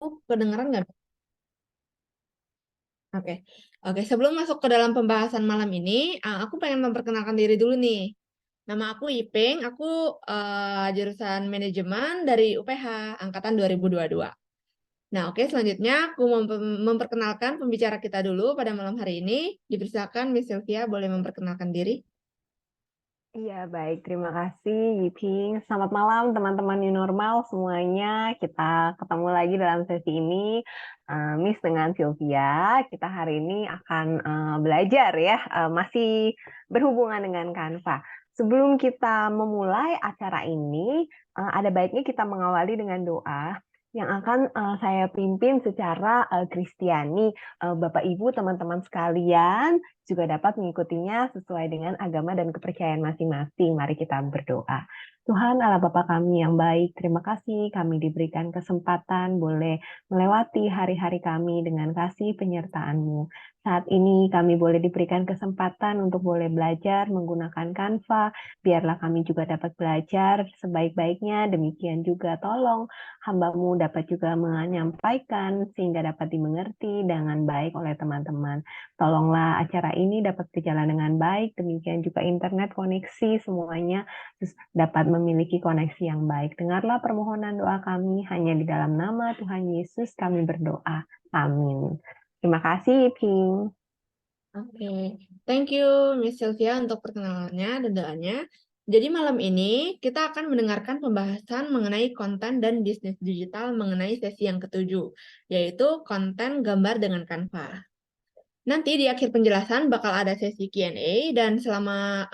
Kedengeran nggak? Oke. Oke, sebelum masuk ke dalam pembahasan malam ini, aku pengen memperkenalkan diri dulu nih. Nama aku Iping, aku jurusan manajemen dari UPH angkatan 2022. Nah, oke, selanjutnya aku memperkenalkan pembicara kita dulu pada malam hari ini. Dipersilakan Miss Sylvia boleh memperkenalkan diri. Iya, baik. Terima kasih, Yiping. Selamat malam, teman-teman New Normal semuanya. Kita ketemu lagi dalam sesi ini. Miss dengan Sylvia, kita hari ini akan belajar ya, masih berhubungan dengan Canva. Sebelum kita memulai acara ini, ada baiknya kita mengawali dengan doa yang akan saya pimpin secara Kristiani. Bapak Ibu, teman-teman sekalian, juga dapat mengikutinya sesuai dengan agama dan kepercayaan masing-masing. Mari kita berdoa. Tuhan Allah Bapa kami yang baik, terima kasih kami diberikan kesempatan boleh melewati hari-hari kami dengan kasih penyertaan-Mu. Saat ini kami boleh diberikan kesempatan untuk boleh belajar menggunakan Canva, biarlah kami juga dapat belajar sebaik-baiknya, demikian juga tolong hamba-Mu dapat juga menyampaikan sehingga dapat dimengerti dengan baik oleh teman-teman. Tolonglah acara ini dapat berjalan dengan baik, demikian juga internet koneksi semuanya dapat memiliki koneksi yang baik. Dengarlah permohonan doa kami hanya di dalam nama Tuhan Yesus kami berdoa. Amin. Terima kasih, Ping. Oke, thank you Miss Sylvia untuk perkenalannya dan doanya. Jadi malam ini kita akan mendengarkan pembahasan mengenai konten dan bisnis digital mengenai sesi yang ketujuh, yaitu konten gambar dengan Canva. Nanti di akhir penjelasan bakal ada sesi Q&A dan selama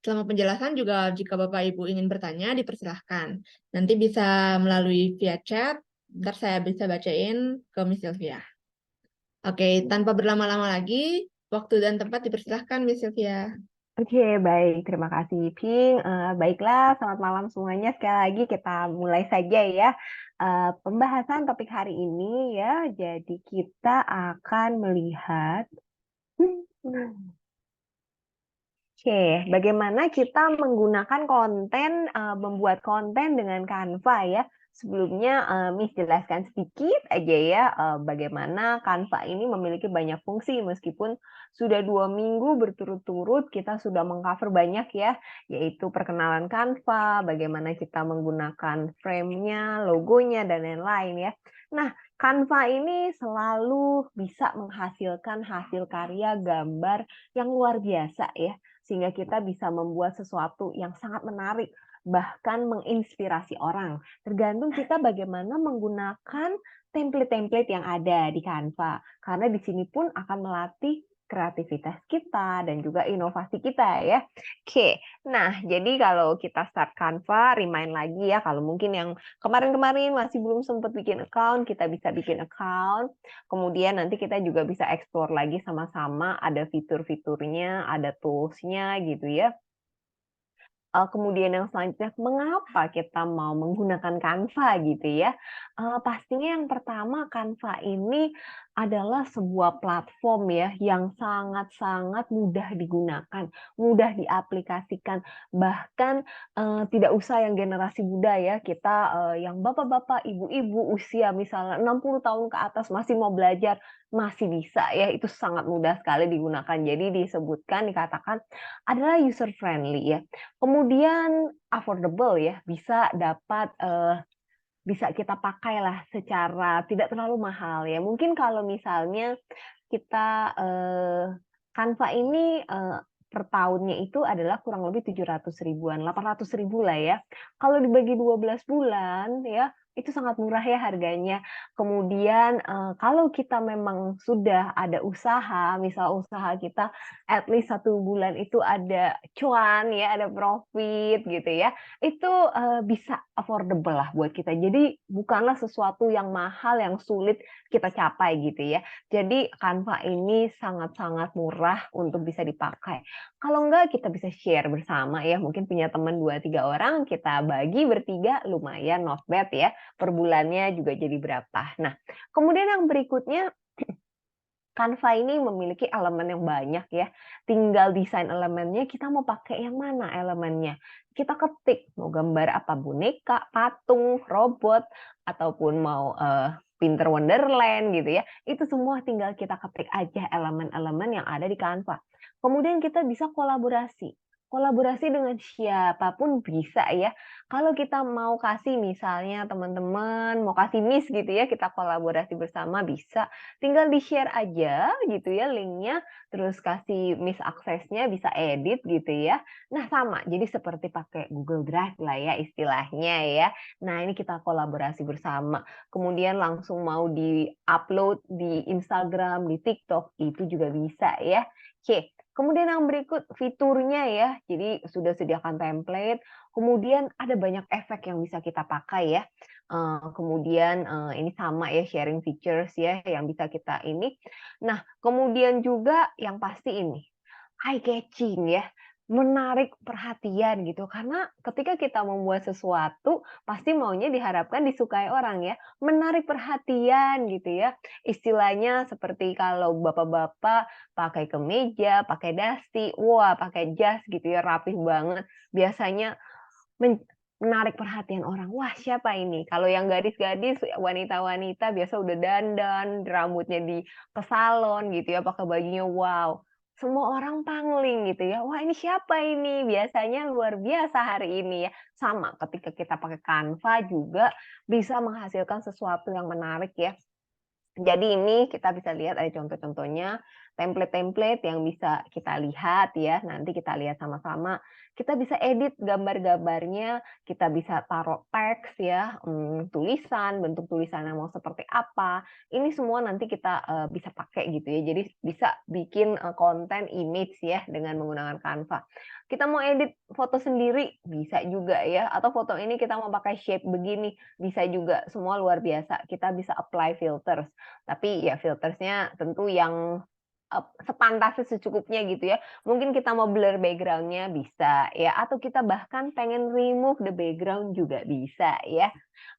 penjelasan juga jika Bapak Ibu ingin bertanya dipersilahkan. Nanti bisa melalui via chat, ntar saya bisa bacain ke Miss Sylvia. Oke, tanpa berlama-lama lagi, waktu dan tempat dipersilahkan, Miss Sylvia. Oke, baik. Terima kasih, Ping. Baiklah, selamat malam semuanya. Sekali lagi kita mulai saja ya. Pembahasan topik hari ini ya. Jadi kita akan melihat Oke, bagaimana kita menggunakan konten, membuat konten dengan Canva ya. Sebelumnya Miss jelaskan sedikit aja ya bagaimana Canva ini memiliki banyak fungsi meskipun sudah 2 minggu berturut-turut kita sudah mengcover banyak ya, yaitu perkenalan Canva, bagaimana kita menggunakan frame-nya, logonya, dan lain-lain ya. Nah, Canva ini selalu bisa menghasilkan hasil karya gambar yang luar biasa ya, sehingga kita bisa membuat sesuatu yang sangat menarik, bahkan menginspirasi orang. Tergantung kita bagaimana menggunakan template-template yang ada di Canva. Karena di sini pun akan melatih kreativitas kita dan juga inovasi kita ya. Oke, nah jadi kalau kita start Canva, remind lagi ya, kalau mungkin yang kemarin-kemarin masih belum sempat bikin account, kita bisa bikin account. Kemudian nanti kita juga bisa explore lagi sama-sama, ada fitur-fiturnya, ada tools-nya gitu ya. Kemudian yang selanjutnya, mengapa kita mau menggunakan Canva gitu ya? Pastinya yang pertama, Canva ini adalah sebuah platform ya yang sangat-sangat mudah digunakan, mudah diaplikasikan. Bahkan tidak usah yang generasi muda ya, kita yang bapak-bapak, ibu-ibu usia misalnya 60 tahun ke atas masih mau belajar, masih bisa ya, itu sangat mudah sekali digunakan. Jadi disebutkan, dikatakan adalah user friendly ya. Kemudian affordable ya, bisa kita pakailah secara tidak terlalu mahal ya. Mungkin kalau misalnya kita, Canva ini, per tahunnya itu adalah kurang lebih 700 ribuan, 800 ribu lah ya. Kalau dibagi 12 bulan ya, itu sangat murah ya harganya. Kemudian, kalau kita memang sudah ada usaha, misal usaha kita at least 1 bulan itu ada cuan ya, ada profit gitu ya, itu, bisa affordable lah buat kita. Jadi bukanlah sesuatu yang mahal, yang sulit kita capai gitu ya. Jadi Canva ini sangat-sangat murah untuk bisa dipakai. Kalau enggak kita bisa share bersama ya, mungkin punya teman 2 3 orang, kita bagi bertiga, lumayan not bad ya, per bulannya juga jadi berapa. Nah, kemudian yang berikutnya, Canva ini memiliki elemen yang banyak ya, tinggal desain elemennya, kita mau pakai yang mana elemennya. Kita ketik, mau gambar apa, boneka, patung, robot, ataupun mau Pinter Wonderland gitu ya. Itu semua tinggal kita ketik aja elemen-elemen yang ada di Canva. Kemudian kita bisa kolaborasi. Kolaborasi dengan siapapun bisa ya. Kalau kita mau kasih misalnya teman-teman mau kasih Miss gitu ya, kita kolaborasi bersama bisa. Tinggal di-share aja gitu ya linknya, terus kasih Miss aksesnya, bisa edit gitu ya. Nah sama, jadi seperti pakai Google Drive lah ya istilahnya ya. Nah ini kita kolaborasi bersama. Kemudian langsung mau di-upload di Instagram, di TikTok, itu juga bisa ya. Oke, kemudian yang berikut fiturnya ya. Jadi sudah sediakan template, kemudian ada banyak efek yang bisa kita pakai ya. Kemudian ini sama ya sharing features ya yang bisa kita ini. Nah, kemudian juga yang pasti ini eye catching ya, menarik perhatian gitu. Karena ketika kita membuat sesuatu pasti maunya diharapkan disukai orang ya, menarik perhatian gitu ya. Istilahnya seperti kalau bapak-bapak pakai kemeja, pakai dasi, wah pakai jas gitu ya, rapih banget. Biasanya menarik perhatian orang. Wah, siapa ini? Kalau yang gadis-gadis, wanita-wanita biasa udah dandan, rambutnya ke salon gitu ya, pakai bajunya wow. Semua orang pangling gitu ya. Wah, ini siapa ini? Biasanya luar biasa hari ini ya. Sama ketika kita pakai Canva juga bisa menghasilkan sesuatu yang menarik ya. Jadi ini kita bisa lihat ada contoh-contohnya, template-template yang bisa kita lihat ya, nanti kita lihat sama-sama. Kita bisa edit gambar-gambarnya, kita bisa taruh teks ya, tulisan, bentuk tulisannya mau seperti apa. Ini semua nanti kita bisa pakai gitu ya. Jadi bisa bikin konten image ya dengan menggunakan Canva. Kita mau edit foto sendiri bisa juga ya, atau foto ini kita mau pakai shape begini bisa juga. Semua luar biasa. Kita bisa apply filters. Tapi ya filtersnya tentu yang sepantasnya secukupnya gitu ya. Mungkin kita mau blur background-nya bisa ya, atau kita bahkan pengen remove the background juga bisa ya.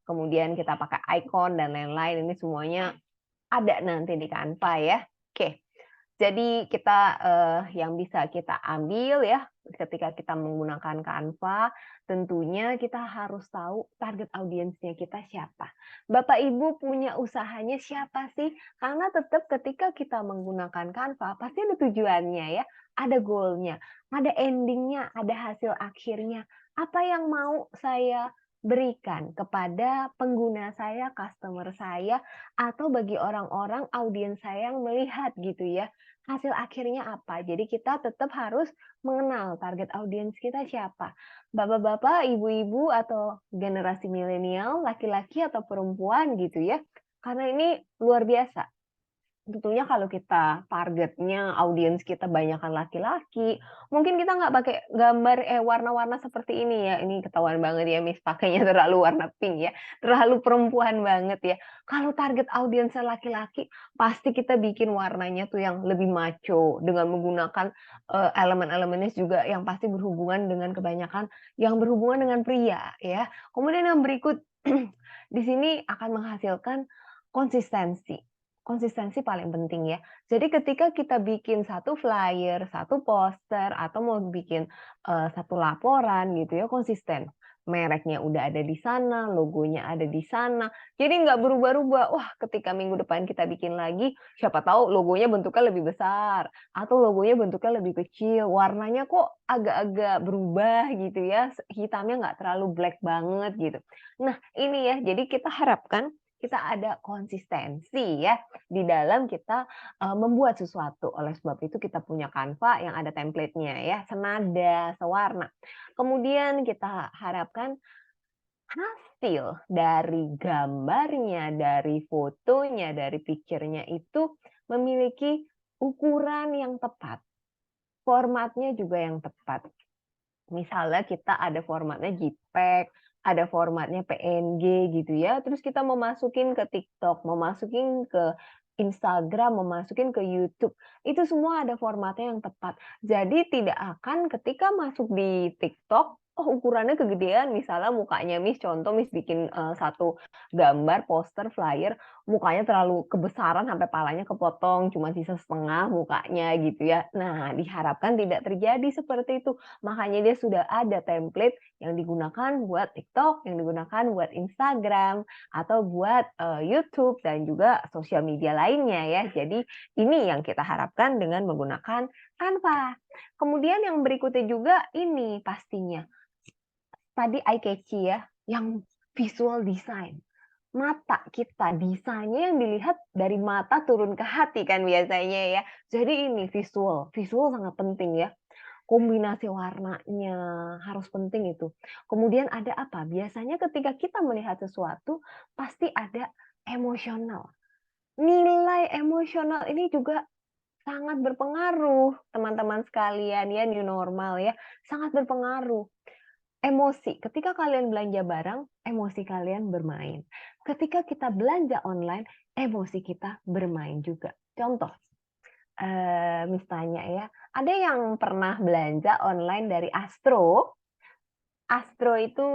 Kemudian kita pakai icon dan lain-lain, ini semuanya ada nanti di Canva ya. Oke. Jadi kita yang bisa kita ambil ya ketika kita menggunakan Canva, tentunya kita harus tahu target audiensnya kita siapa. Bapak Ibu punya usahanya siapa sih? Karena tetap ketika kita menggunakan Canva pasti ada tujuannya ya, ada goal-nya, ada ending-nya, ada hasil akhirnya. Apa yang mau saya berikan kepada pengguna saya, customer saya, atau bagi orang-orang audiens saya yang melihat gitu ya. Hasil akhirnya apa? Jadi kita tetap harus mengenal target audiens kita siapa. Bapak-bapak, ibu-ibu, atau generasi milenial, laki-laki atau perempuan gitu ya. Karena ini luar biasa. Tentunya kalau kita targetnya audiens kita banyakan laki-laki, mungkin kita nggak pakai gambar warna-warna seperti ini ya. Ini ketahuan banget ya Miss pakainya terlalu warna pink ya, terlalu perempuan banget ya. Kalau target audiensnya laki-laki, pasti kita bikin warnanya tuh yang lebih macho dengan menggunakan elemen-elemennya juga yang pasti berhubungan dengan kebanyakan yang berhubungan dengan pria ya. Kemudian yang berikut di sini akan menghasilkan konsistensi. Konsistensi paling penting ya. Jadi ketika kita bikin satu flyer, satu poster, atau mau bikin satu laporan gitu ya, konsisten. Mereknya udah ada di sana, logonya ada di sana. Jadi nggak berubah-ubah. Wah, ketika minggu depan kita bikin lagi, siapa tahu logonya bentuknya lebih besar, atau logonya bentuknya lebih kecil, warnanya kok agak-agak berubah gitu ya, hitamnya nggak terlalu black banget gitu. Nah, ini ya, jadi kita harapkan kita ada konsistensi ya di dalam kita membuat sesuatu. Oleh sebab itu kita punya Canva yang ada template-nya ya, senada, sewarna. Kemudian kita harapkan hasil dari gambarnya, dari fotonya, dari picture-nya itu memiliki ukuran yang tepat, formatnya juga yang tepat. Misalnya kita ada formatnya JPEG, ada formatnya PNG gitu ya, terus kita mau masukin ke TikTok, mau masukin ke Instagram, mau masukin ke YouTube, itu semua ada formatnya yang tepat. Jadi tidak akan ketika masuk di TikTok, oh ukurannya kegedean, misalnya mukanya Miss, contoh Miss bikin satu gambar, poster, flyer, mukanya terlalu kebesaran sampai palanya kepotong, cuma sisa setengah mukanya gitu ya. Nah, diharapkan tidak terjadi seperti itu. Makanya dia sudah ada template yang digunakan buat TikTok, yang digunakan buat Instagram, atau buat YouTube dan juga sosial media lainnya ya. Jadi ini yang kita harapkan dengan menggunakan Canva. Kemudian yang berikutnya juga ini pastinya tadi eye catchy ya, yang visual design. Mata kita, desainnya yang dilihat dari mata turun ke hati kan biasanya ya. Jadi ini visual, visual sangat penting ya. Kombinasi warnanya harus penting itu. Kemudian ada apa? Biasanya ketika kita melihat sesuatu pasti ada emosional. Nilai emosional ini juga sangat berpengaruh teman-teman sekalian ya, new normal ya, sangat berpengaruh. Emosi, ketika kalian belanja barang, emosi kalian bermain. Ketika kita belanja online, emosi kita bermain juga. Contoh, misalnya ya, ada yang pernah belanja online dari Astro. Astro itu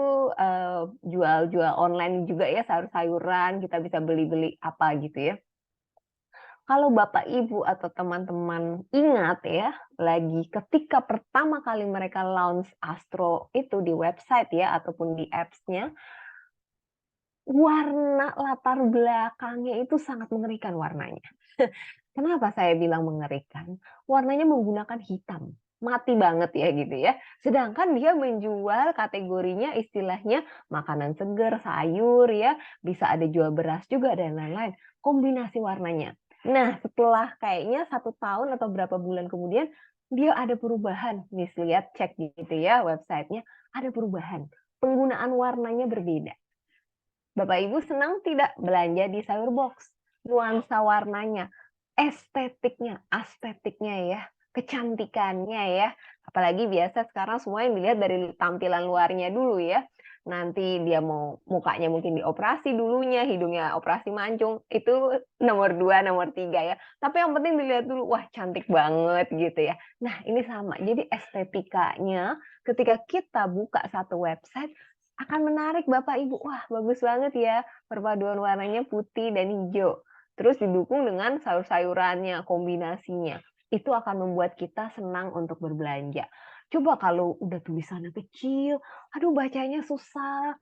jual-jual online juga ya, sayur-sayuran, kita bisa beli-beli apa gitu ya. Kalau Bapak Ibu atau teman-teman ingat ya, lagi ketika pertama kali mereka launch Astro itu di website ya, ataupun di apps-nya, warna latar belakangnya itu sangat mengerikan warnanya. Kenapa saya bilang mengerikan? Warnanya menggunakan hitam. Mati banget ya gitu ya. Sedangkan dia menjual kategorinya istilahnya makanan segar, sayur ya, bisa ada jual beras juga dan lain-lain. Kombinasi warnanya. Nah, setelah kayaknya 1 tahun atau berapa bulan kemudian, dia ada perubahan. Nih, lihat cek gitu ya websitenya, ada perubahan. Penggunaan warnanya berbeda. Bapak Ibu senang tidak belanja di sayur box? Nuansa warnanya, estetiknya ya, kecantikannya ya. Apalagi biasa sekarang semua yang dilihat dari tampilan luarnya dulu ya. Nanti dia mau mukanya mungkin dioperasi dulunya, hidungnya operasi mancung, itu nomor 2, nomor 3 ya. Tapi yang penting dilihat dulu, wah cantik banget gitu ya. Nah ini sama, jadi estetikanya ketika kita buka satu website, akan menarik Bapak Ibu. Wah, bagus banget ya, perpaduan warnanya putih dan hijau. Terus didukung dengan sayur-sayurannya, kombinasinya. Itu akan membuat kita senang untuk berbelanja. Coba kalau udah tulisannya kecil, aduh bacanya susah,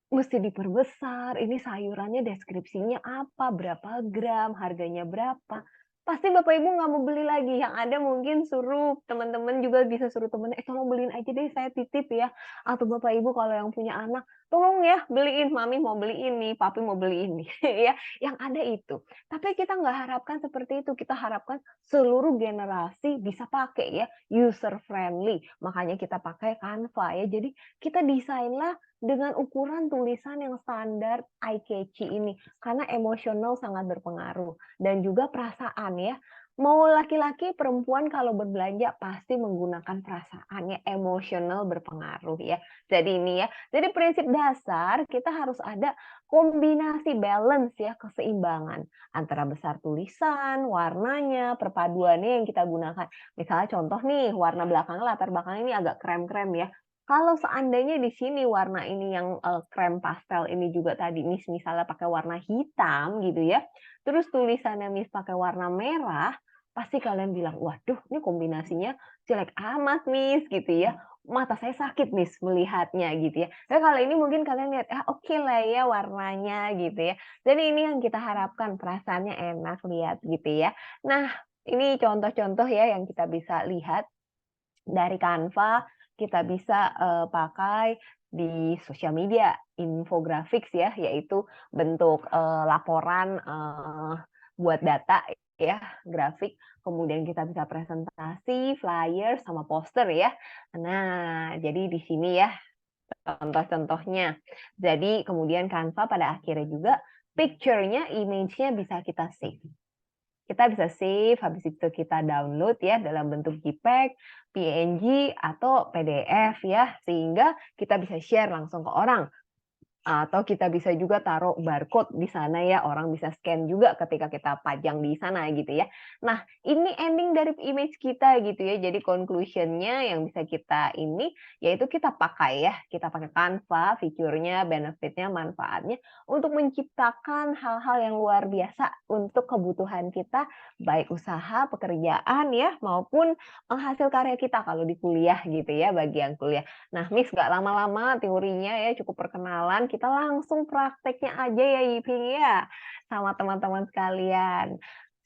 mesti diperbesar, ini sayurannya deskripsinya apa, berapa gram, harganya berapa. Pasti Bapak Ibu nggak mau beli lagi, yang ada mungkin suruh teman-teman juga bisa suruh temennya, tolong beliin aja deh saya titip ya. Atau Bapak Ibu kalau yang punya anak, tolong ya beliin, mami mau beli ini, papi mau beli ini, ya. Yang ada itu. Tapi kita nggak harapkan seperti itu, kita harapkan seluruh generasi bisa pakai ya, user friendly. Makanya kita pakai Canva ya. Jadi kita desainlah dengan ukuran tulisan yang standar eye catchy ini, karena emosional sangat berpengaruh dan juga perasaan ya. Mau laki-laki, perempuan kalau berbelanja pasti menggunakan perasaannya, emosional berpengaruh ya. Jadi ini ya, jadi prinsip dasar kita harus ada kombinasi balance ya, keseimbangan antara besar tulisan, warnanya, perpaduannya yang kita gunakan. Misalnya contoh nih, warna belakangnya, latar belakang ini agak krem-krem ya. Kalau seandainya di sini warna ini yang, krem pastel ini juga tadi misalnya pakai warna hitam gitu ya, terus tulisannya pakai warna merah, pasti kalian bilang, "Waduh, ini kombinasinya jelek amat, Miss," gitu ya. "Mata saya sakit, Miss, melihatnya," gitu ya. Tapi kalau ini mungkin kalian lihat, "Ah, oke lah ya warnanya," gitu ya. Jadi ini yang kita harapkan, perasaannya enak lihat gitu ya. Nah, ini contoh-contoh ya yang kita bisa lihat dari Canva, kita bisa pakai di sosial media, infographics ya, yaitu bentuk laporan buat data ya, grafik, kemudian kita bisa presentasi, flyer, sama poster ya. Nah, jadi di sini ya contoh-contohnya. Jadi kemudian Canva pada akhirnya juga picture-nya, image-nya bisa kita save. Kita bisa save, habis itu kita download ya dalam bentuk JPEG, PNG, atau PDF ya, sehingga kita bisa share langsung ke orang. Atau kita bisa juga taruh barcode di sana ya, orang bisa scan juga ketika kita pajang di sana gitu ya. Nah, ini ending dari image kita gitu ya. Jadi conclusion-nya yang bisa kita ini, yaitu kita pakai ya, kita pakai Canva, fiturnya, benefit-nya, manfaatnya untuk menciptakan hal-hal yang luar biasa untuk kebutuhan kita, baik usaha, pekerjaan ya, maupun hasil karya kita kalau di kuliah gitu ya, bagi yang kuliah. Nah, Miss nggak lama-lama teorinya ya, cukup perkenalan, kita langsung prakteknya aja ya Yiping ya, sama teman-teman sekalian.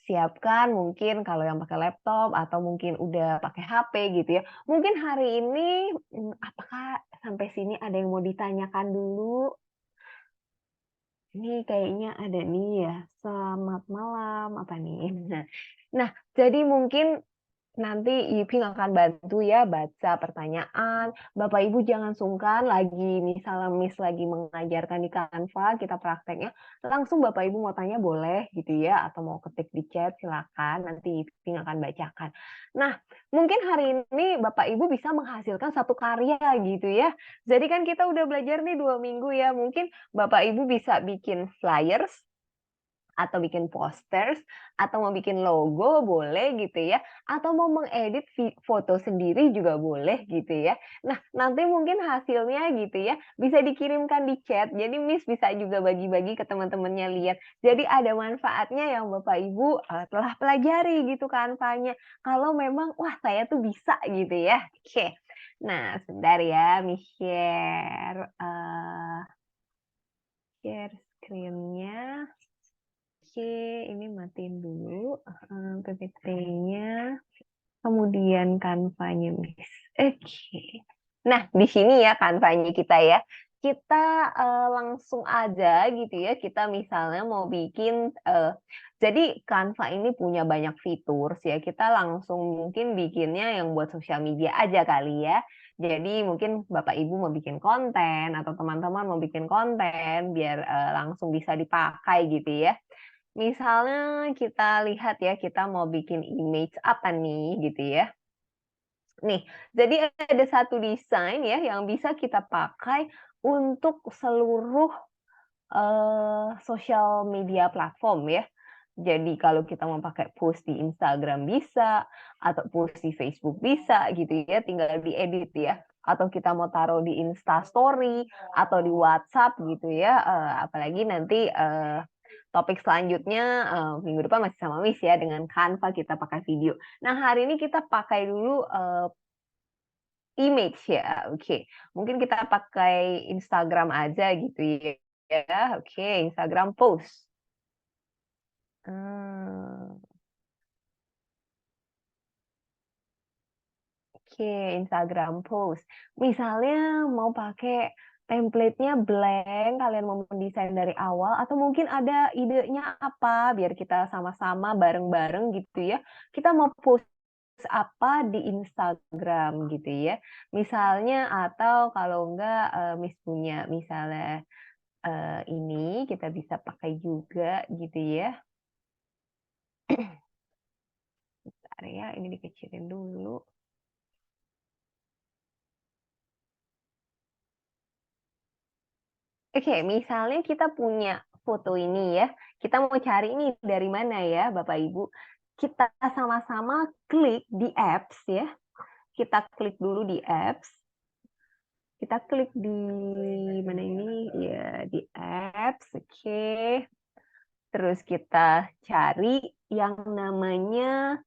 Siapkan mungkin kalau yang pakai laptop atau mungkin udah pakai HP gitu ya. Mungkin hari ini, apakah sampai sini ada yang mau ditanyakan dulu? Ini kayaknya ada nih ya. Selamat malam, apa nih? Nah, jadi mungkin nanti Iping akan bantu ya baca pertanyaan. Bapak Ibu jangan sungkan lagi misalnya Miss lagi mengajarkan di Canva, kita prakteknya, langsung Bapak Ibu mau tanya boleh gitu ya, atau mau ketik di chat silakan, nanti Iping akan bacakan. Nah, mungkin hari ini Bapak Ibu bisa menghasilkan satu karya gitu ya. Jadi kan kita udah belajar nih 2 minggu ya, mungkin Bapak Ibu bisa bikin flyers, atau bikin posters, atau mau bikin logo boleh gitu ya, atau mau mengedit foto sendiri juga boleh gitu ya. Nah, nanti mungkin hasilnya gitu ya, bisa dikirimkan di chat, jadi Miss bisa juga bagi-bagi ke teman-temannya lihat. Jadi ada manfaatnya yang Bapak Ibu telah pelajari gitu Canva-nya. Kalau memang, wah saya tuh bisa gitu ya. Oke. Nah, sebentar ya, Miss share, share screen-nya. Oke, ini matiin dulu PPT-nya, kemudian Canva-nya, Miss. Oke. Nah, di sini ya Canva-nya kita ya. Kita langsung aja gitu ya, kita misalnya mau bikin, jadi Canva ini punya banyak fitur ya, kita langsung mungkin bikinnya yang buat sosial media aja kali ya. Jadi mungkin Bapak Ibu mau bikin konten atau teman-teman mau bikin konten biar langsung bisa dipakai gitu ya. Misalnya kita lihat ya, kita mau bikin image apa nih gitu ya. Nih, jadi ada satu desain ya yang bisa kita pakai untuk seluruh sosial media platform ya. Jadi kalau kita mau pakai post di Instagram bisa, atau post di Facebook bisa gitu ya, tinggal diedit ya. Atau kita mau taruh di Insta Story atau di WhatsApp gitu ya. Apalagi nanti topik selanjutnya minggu depan masih sama Miss ya dengan Canva kita pakai video. Nah hari ini kita pakai dulu image ya, oke. Mungkin kita pakai Instagram aja gitu ya, oke, Instagram post. Oke, Instagram post. Misalnya mau pakai template-nya blank, kalian mau mendesain dari awal, atau mungkin ada idenya apa, biar kita sama-sama bareng-bareng gitu ya. Kita mau post apa di Instagram gitu ya. Misalnya atau kalau enggak Miss punya misalnya ini kita bisa pakai juga gitu ya. Bentar ya, ini dikecilin dulu. Oke, misalnya kita punya foto ini ya, kita mau cari ini dari mana ya Bapak Ibu. Kita sama-sama klik di apps ya. Kita klik dulu di apps. Kita klik di mana ini? Ya, di apps. Oke. Terus kita cari yang namanya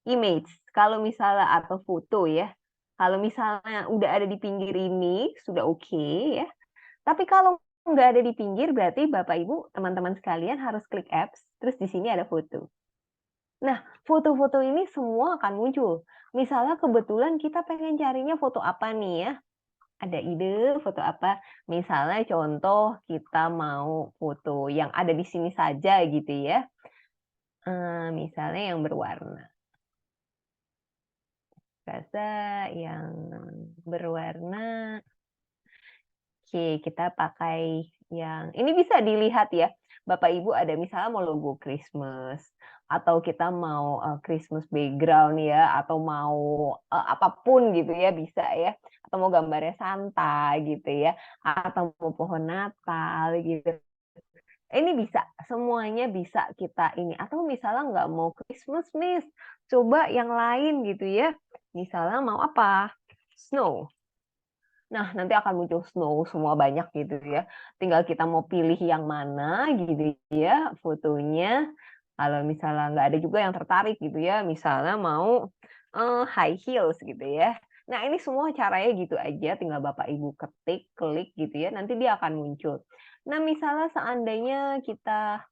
image. Kalau misalnya atau foto ya. Kalau misalnya udah ada di pinggir ini, sudah oke ya. Tapi kalau nggak ada di pinggir, berarti Bapak Ibu, teman-teman sekalian harus klik apps, terus di sini ada foto. Nah, foto-foto ini semua akan muncul. Misalnya kebetulan kita pengen carinya foto apa nih ya? Ada ide foto apa? Misalnya contoh kita mau foto yang ada di sini saja gitu ya. Misalnya yang berwarna. Rasa yang berwarna. Oke, kita pakai yang ini bisa dilihat ya, Bapak Ibu ada misalnya mau logo Christmas, atau kita mau Christmas background ya, atau mau apapun gitu ya bisa ya. atau mau gambarnya santai gitu ya, atau mau pohon Natal gitu. Ini bisa, semuanya bisa kita ini. Atau misalnya nggak mau Christmas, Miss, coba yang lain gitu ya. Misalnya mau apa? Snow. Nah, nanti akan muncul snow semua banyak gitu ya. Tinggal kita mau pilih yang mana gitu ya fotonya. Kalau misalnya nggak ada juga yang tertarik gitu ya, misalnya mau high heels gitu ya. Nah, ini semua caranya gitu aja, tinggal Bapak Ibu ketik, klik gitu ya, nanti dia akan muncul. Nah, misalnya seandainya kita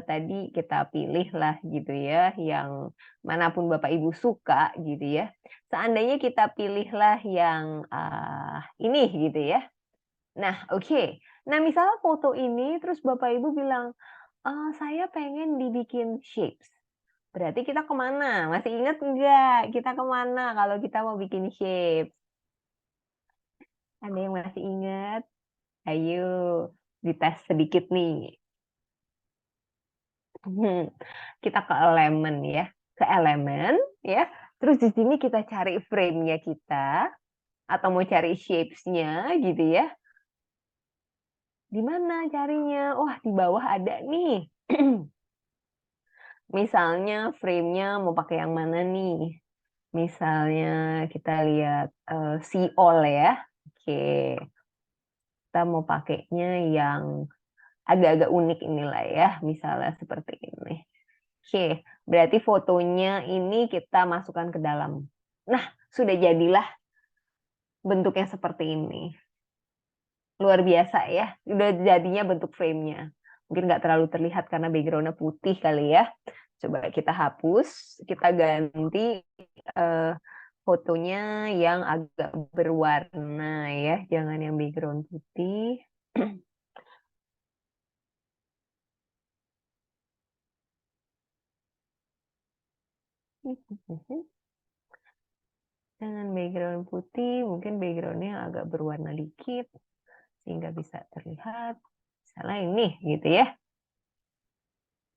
tadi kita pilih lah gitu ya, yang manapun Bapak Ibu suka gitu ya. Seandainya kita pilihlah yang ini gitu ya. Nah, oke. Nah, misalnya foto ini terus Bapak Ibu bilang, saya pengen dibikin shapes. Berarti kita kemana? Masih ingat nggak kita kemana kalau kita mau bikin shapes? Ada yang masih ingat? Ayo, dites sedikit nih. Kita ke elemen ya. Ke elemen ya. Terus di sini kita cari frame-nya kita atau mau cari shapes-nya gitu ya. Di mana carinya? Wah, di bawah ada nih. Misalnya frame-nya mau pakai yang mana nih? Misalnya kita lihat see all ya. Oke. Kita mau pakainya yang agak-agak unik inilah ya, misalnya seperti ini. Oke, berarti fotonya ini kita masukkan ke dalam. Nah, sudah jadilah bentuknya seperti ini. Luar biasa ya, udah jadinya bentuk frame-nya. Mungkin nggak terlalu terlihat karena background-nya putih kali ya. Coba kita hapus, kita ganti eh, fotonya yang agak berwarna ya, jangan yang background putih. Dengan background putih, mungkin background-nya agak berwarna dikit, sehingga bisa terlihat. Misalnya ini, gitu ya.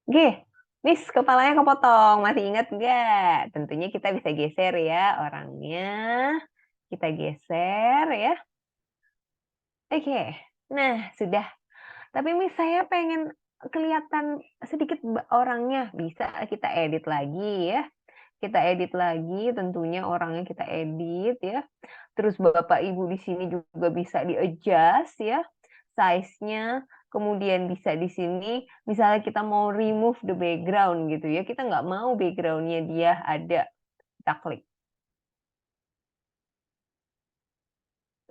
Oke, Miss, kepalanya kepotong. Masih ingat nggak? Tentunya kita bisa geser ya orangnya. Kita geser ya. Oke, nah sudah. Tapi Miss, saya pengen kelihatan sedikit orangnya. Bisa kita edit lagi ya. Kita edit lagi, tentunya orangnya kita edit ya. Terus Bapak Ibu di sini juga bisa di-adjust ya size-nya. Kemudian bisa di sini, misalnya kita mau remove the background gitu ya. Kita nggak mau background-nya dia ada. Kita klik.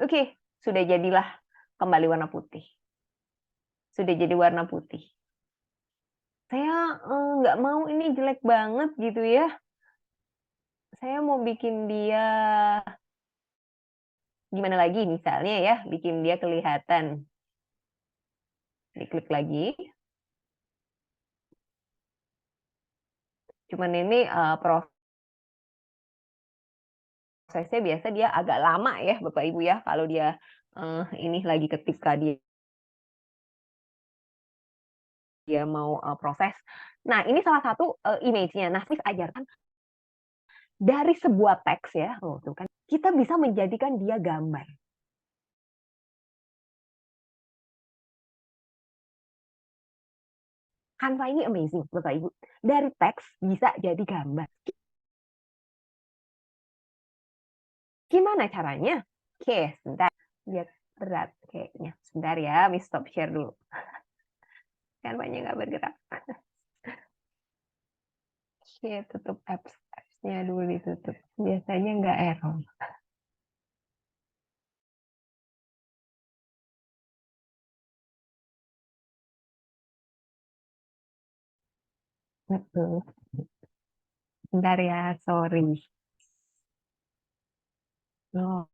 Oke, sudah jadilah kembali warna putih. Sudah jadi warna putih. Saya nggak mau ini jelek banget gitu ya. Saya mau bikin dia gimana lagi misalnya ya, bikin dia kelihatan. Diklik lagi. Cuman ini prosesnya biasa dia agak lama ya Bapak Ibu ya, kalau dia ini lagi ketika dia mau proses. Nah, ini salah satu image-nya. Nah, Miss ajarkan dari sebuah teks ya, tuh kan, kita bisa menjadikan dia gambar. Canva ini amazing, Bapak Ibu. Dari teks bisa jadi gambar. Gimana caranya? Oke, sebentar. Lihat berat kayaknya. Sebentar ya, Miss stop share dulu. Canva-nya nggak bergerak. Oke, tutup apps-nya dulu ditutup. Biasanya nggak error. Betul. Bentar ya, sorry. Oh,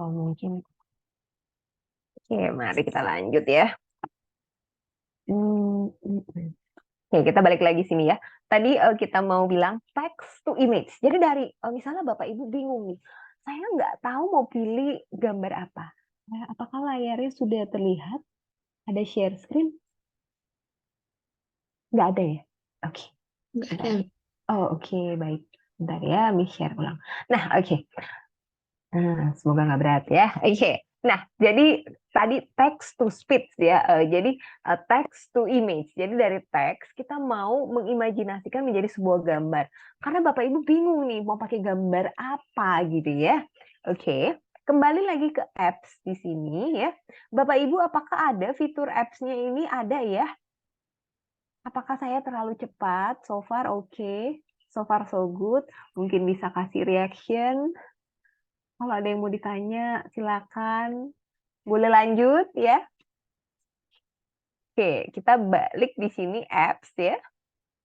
mungkin. Oke, mari kita lanjut ya. Oke, kita balik lagi sini ya. Tadi kita mau bilang text to image. Jadi dari misalnya Bapak Ibu bingung nih, saya nggak tahu mau pilih gambar apa. Apakah layarnya sudah terlihat? Ada share screen? Nggak ada ya? Oke, Nggak ada. bentar. Oh, oke, baik. Bentar ya, Miss share ulang. Nah, oke. Semoga nggak berat ya. Oke. Nah, jadi tadi text to speech ya. Jadi text to image. Jadi dari teks kita mau mengimajinasikan menjadi sebuah gambar. Karena Bapak Ibu bingung nih mau pakai gambar apa gitu ya. Oke. Kembali lagi ke apps di sini ya. Bapak Ibu apakah ada fitur apps-nya ini ada ya? Apakah saya terlalu cepat? So far oke. So far so good. Mungkin bisa kasih reaction. Kalau ada yang mau ditanya, silakan. Boleh lanjut ya. Oke, kita balik di sini apps ya.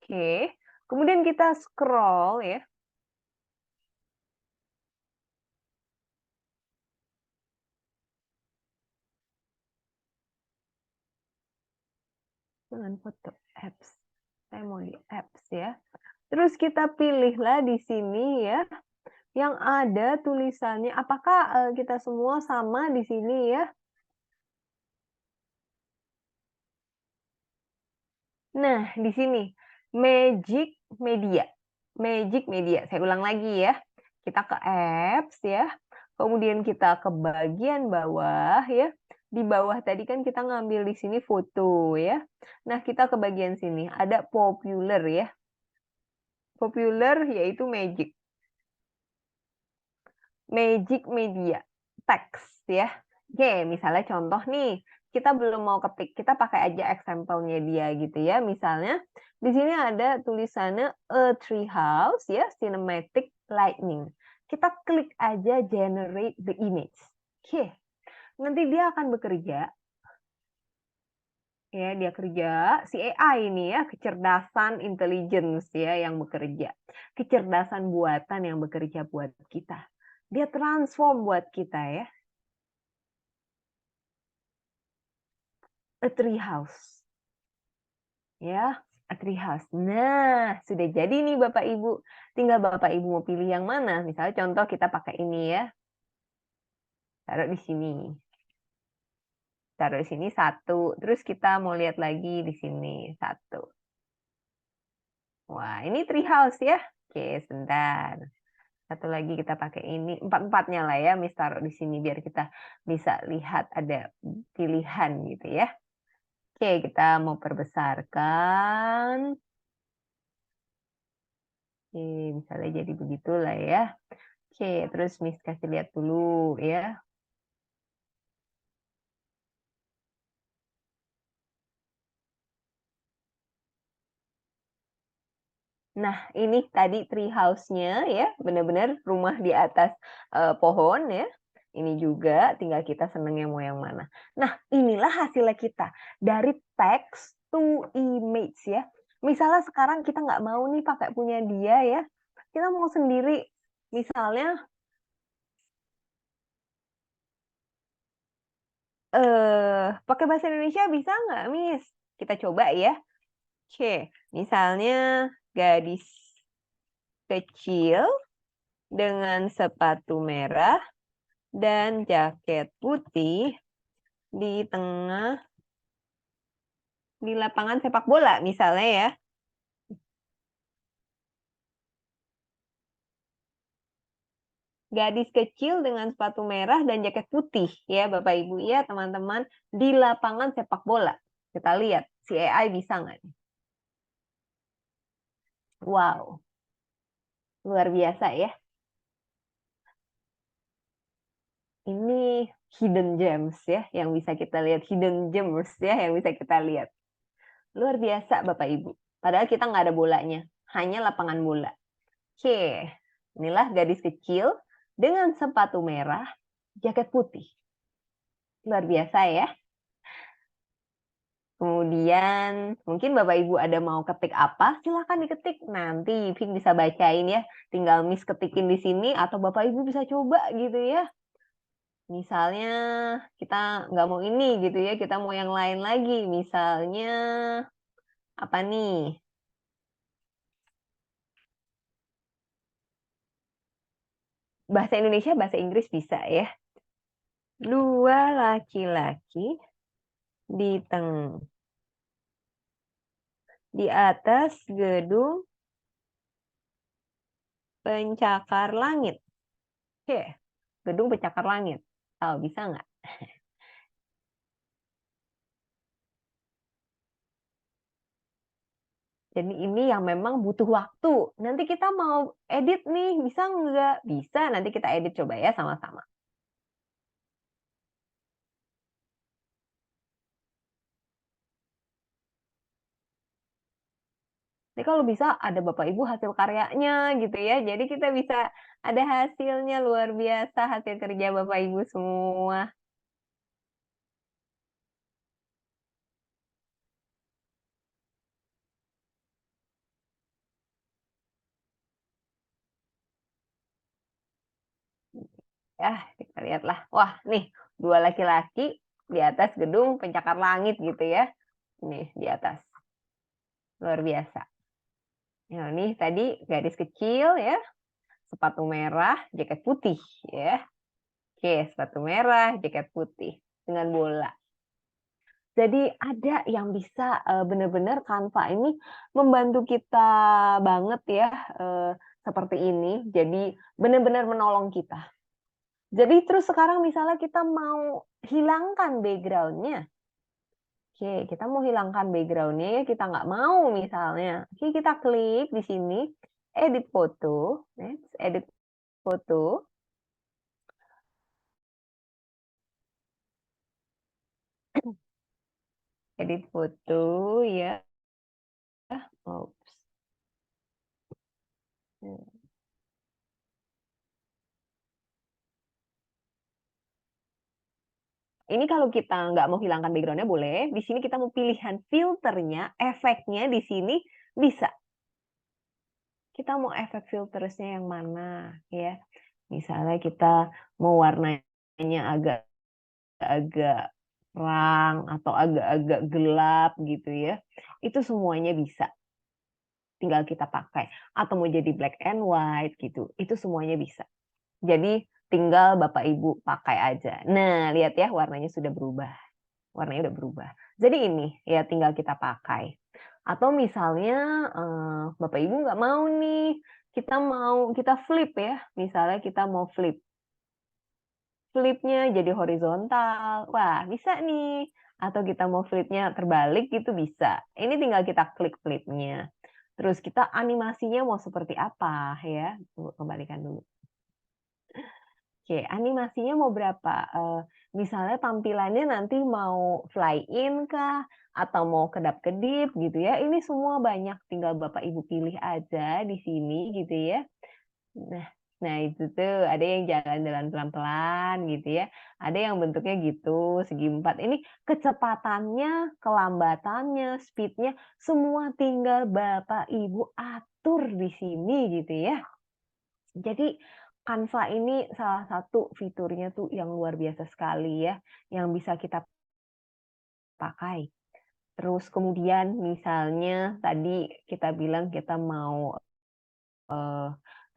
Oke. Kemudian kita scroll ya. Dengan foto apps. Saya mau di apps ya. Terus kita pilihlah di sini ya. Yang ada tulisannya. Apakah kita semua sama di sini ya? Nah, di sini Magic Media. Magic Media. Saya ulang lagi ya. Kita ke apps ya. Kemudian kita ke bagian bawah ya. Di bawah tadi kan kita ngambil di sini foto ya. Nah, kita ke bagian sini ada popular ya. Popular yaitu Magic. Magic Media. Teks ya. Oke, misalnya contoh nih, kita belum mau ketik, kita pakai aja example-nya dia gitu ya. Misalnya di sini ada tulisannya a tree house ya, cinematic lightning. Kita klik aja generate the image. Oke. Nanti dia akan bekerja ya, dia kerja si AI ini ya, kecerdasan intelligence ya yang bekerja. Kecerdasan buatan yang bekerja buat kita. Dia transform buat kita ya. A tree house. Ya, a tree house. Nah, sudah jadi nih Bapak Ibu. Tinggal Bapak Ibu mau pilih yang mana. Misalnya contoh kita pakai ini ya. Taruh di sini. Taruh di sini satu. Terus kita mau lihat lagi di sini satu. Wah, ini tree house ya. Oke, sebentar. Satu lagi kita pakai ini. Empat-empatnya lah ya. Mis taruh di sini biar kita bisa lihat ada pilihan gitu ya. Oke, kita mau perbesarkan. Oke, misalnya jadi begitulah ya. Oke, terus Miss kasih lihat dulu ya. Nah, ini tadi tree house-nya ya, benar-benar rumah di atas pohon ya. Ini juga tinggal kita senengnya mau yang mana. Nah, inilah hasilnya kita dari text to image ya. Misalnya sekarang kita nggak mau nih pakai punya dia ya. Kita mau sendiri. Misalnya pakai bahasa Indonesia bisa nggak, Miss? Kita coba ya. Oke, misalnya gadis kecil dengan sepatu merah dan jaket putih di tengah di lapangan sepak bola misalnya ya. Gadis kecil dengan sepatu merah dan jaket putih ya Bapak Ibu ya teman-teman di lapangan sepak bola. Kita lihat si AI bisa nggak nih? Wow, luar biasa ya. Ini hidden gems ya yang bisa kita lihat, hidden gems ya yang bisa kita lihat. Luar biasa Bapak Ibu. Padahal kita nggak ada bolanya, hanya lapangan bola. Oke, inilah gadis kecil dengan sepatu merah, jaket putih. Luar biasa ya. Kemudian mungkin Bapak Ibu ada mau ketik apa, silakan diketik. Nanti Vin bisa bacain ya. Tinggal Miss ketikin di sini atau Bapak Ibu bisa coba gitu ya. Misalnya kita nggak mau ini gitu ya, kita mau yang lain lagi. Misalnya apa nih? Bahasa Indonesia, bahasa Inggris bisa ya. Dua laki-laki di atas gedung pencakar langit. Oke, gedung pencakar langit. Tahu bisa nggak? Jadi ini yang memang butuh waktu. Nanti kita mau edit nih, bisa nggak? Bisa, nanti kita edit coba ya sama-sama. Jadi kalau bisa ada Bapak Ibu hasil karyanya gitu ya. Jadi kita bisa ada hasilnya luar biasa, hasil kerja Bapak Ibu semua. Ya, kita lihatlah. Wah, nih dua laki-laki di atas gedung pencakar langit gitu ya. Nih di atas. Luar biasa. Nah, ini tadi garis kecil ya, sepatu merah, jaket putih ya. Oke, sepatu merah, jaket putih dengan bola. Jadi ada yang bisa benar-benar Canva ini membantu kita banget ya seperti ini. Jadi benar-benar menolong kita. Jadi terus sekarang misalnya kita mau hilangkan background-nya. Oke, kita mau hilangkan background-nya ya, kita nggak mau misalnya. Oke, kita klik di sini, edit foto, edit foto. Edit foto ya. Oops. Ini kalau kita nggak mau hilangkan background-nya boleh. Di sini kita mau pilihan filternya, efeknya di sini bisa. Kita mau efek filtersnya yang mana ya. Misalnya kita mau warnanya agak-agak terang atau agak-agak gelap gitu ya. Itu semuanya bisa. Tinggal kita pakai. Atau mau jadi black and white gitu. Itu semuanya bisa. Jadi tinggal Bapak Ibu pakai aja. Nah, lihat ya warnanya sudah berubah. Warnanya udah berubah. Jadi ini ya tinggal kita pakai. Atau misalnya Bapak Ibu nggak mau nih, kita flip ya. Misalnya kita mau flip. Flipnya jadi horizontal. Wah, bisa nih. Atau kita mau flipnya terbalik gitu bisa. Ini tinggal kita klik flipnya. Terus kita animasinya mau seperti apa ya? Tunggu, kembalikan dulu. Oke, animasinya mau berapa? Misalnya tampilannya nanti mau fly in kah? Atau mau kedap-kedip gitu ya. Ini semua banyak, tinggal Bapak Ibu pilih aja di sini gitu ya. Nah, nah itu tuh ada yang jalan-jalan pelan-pelan gitu ya. Ada yang bentuknya gitu, segi empat. Ini kecepatannya, kelambatannya, speednya, semua tinggal Bapak Ibu atur di sini gitu ya. Jadi Canva ini salah satu fiturnya tuh yang luar biasa sekali ya, yang bisa kita pakai. Terus kemudian misalnya tadi kita bilang kita mau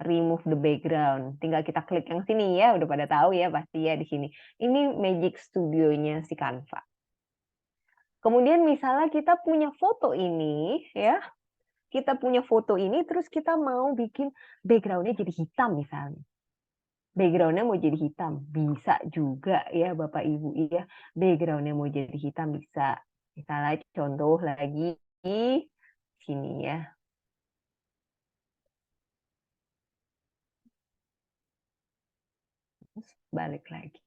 remove the background, tinggal kita klik yang sini ya, udah pada tahu ya pasti ya di sini. Ini Magic Studio-nya si Canva. Kemudian misalnya kita punya foto ini ya, kita punya foto ini terus kita mau bikin background-nya jadi hitam misalnya. Background-nya mau jadi hitam, bisa juga ya Bapak Ibu ya. Background-nya mau jadi hitam bisa. Misalnya contoh lagi sini ya. Terus balik lagi.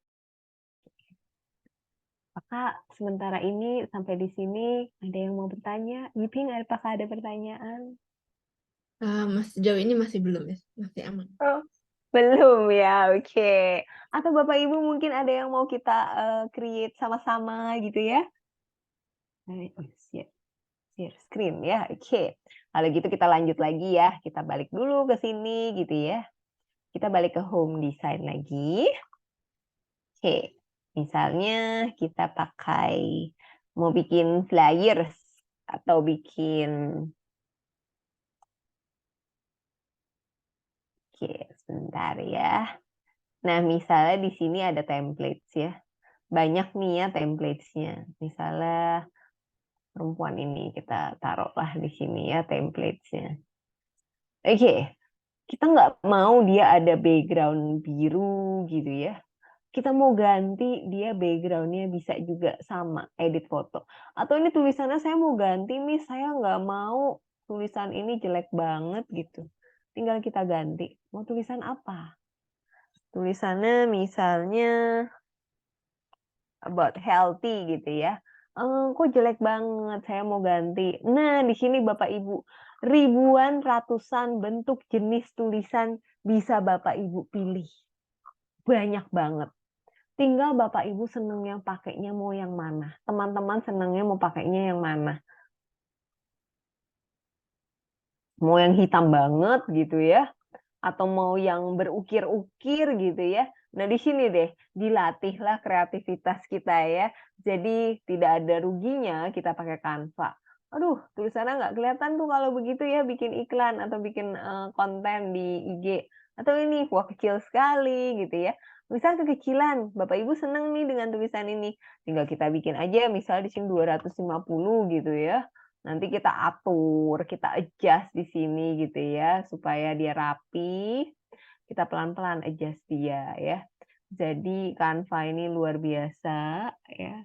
Apakah sementara ini sampai di sini ada yang mau bertanya? Yiping, apakah ada pertanyaan? Sejauh ini masih belum ya, masih aman. Oh, belum ya, oke. Atau Bapak Ibu mungkin ada yang mau kita create sama-sama gitu ya? Share screen ya, oke. Kalau gitu kita lanjut lagi ya, kita balik dulu ke sini gitu ya. Kita balik ke home design lagi. Oke, misalnya kita pakai mau bikin flyers atau bikin, oke sebentar ya. Nah, misalnya di sini ada templates ya. Banyak nih ya templates-nya. Misalnya perempuan ini kita taruhlah di sini ya templates-nya. Oke, kita nggak mau dia ada background biru gitu ya. Kita mau ganti dia background-nya bisa juga sama, edit foto. Atau ini tulisannya saya mau ganti, Miss, saya nggak mau tulisan ini jelek banget gitu. Tinggal kita ganti. Mau tulisan apa? Tulisannya misalnya about healthy gitu ya. Kok jelek banget, saya mau ganti. Nah, di sini Bapak Ibu, ribuan, ratusan bentuk jenis tulisan bisa Bapak Ibu pilih. Banyak banget. Tinggal Bapak Ibu senengnya pakainya mau yang mana. Teman-teman senengnya mau pakainya yang mana. Mau yang hitam banget gitu ya. Atau mau yang berukir-ukir gitu ya. Nah, di sini deh, dilatihlah kreativitas kita ya. Jadi tidak ada ruginya kita pakai Canva. Aduh, tulisannya nggak kelihatan tuh kalau begitu ya bikin iklan atau bikin konten di IG. Atau ini, wah kecil sekali gitu ya. Misal kekecilan, Bapak Ibu seneng nih dengan tulisan ini. Tinggal kita bikin aja, misal di sini 250 gitu ya. Nanti kita atur, kita adjust di sini gitu ya, supaya dia rapi. Kita pelan-pelan adjust dia ya. Jadi Canva ini luar biasa ya.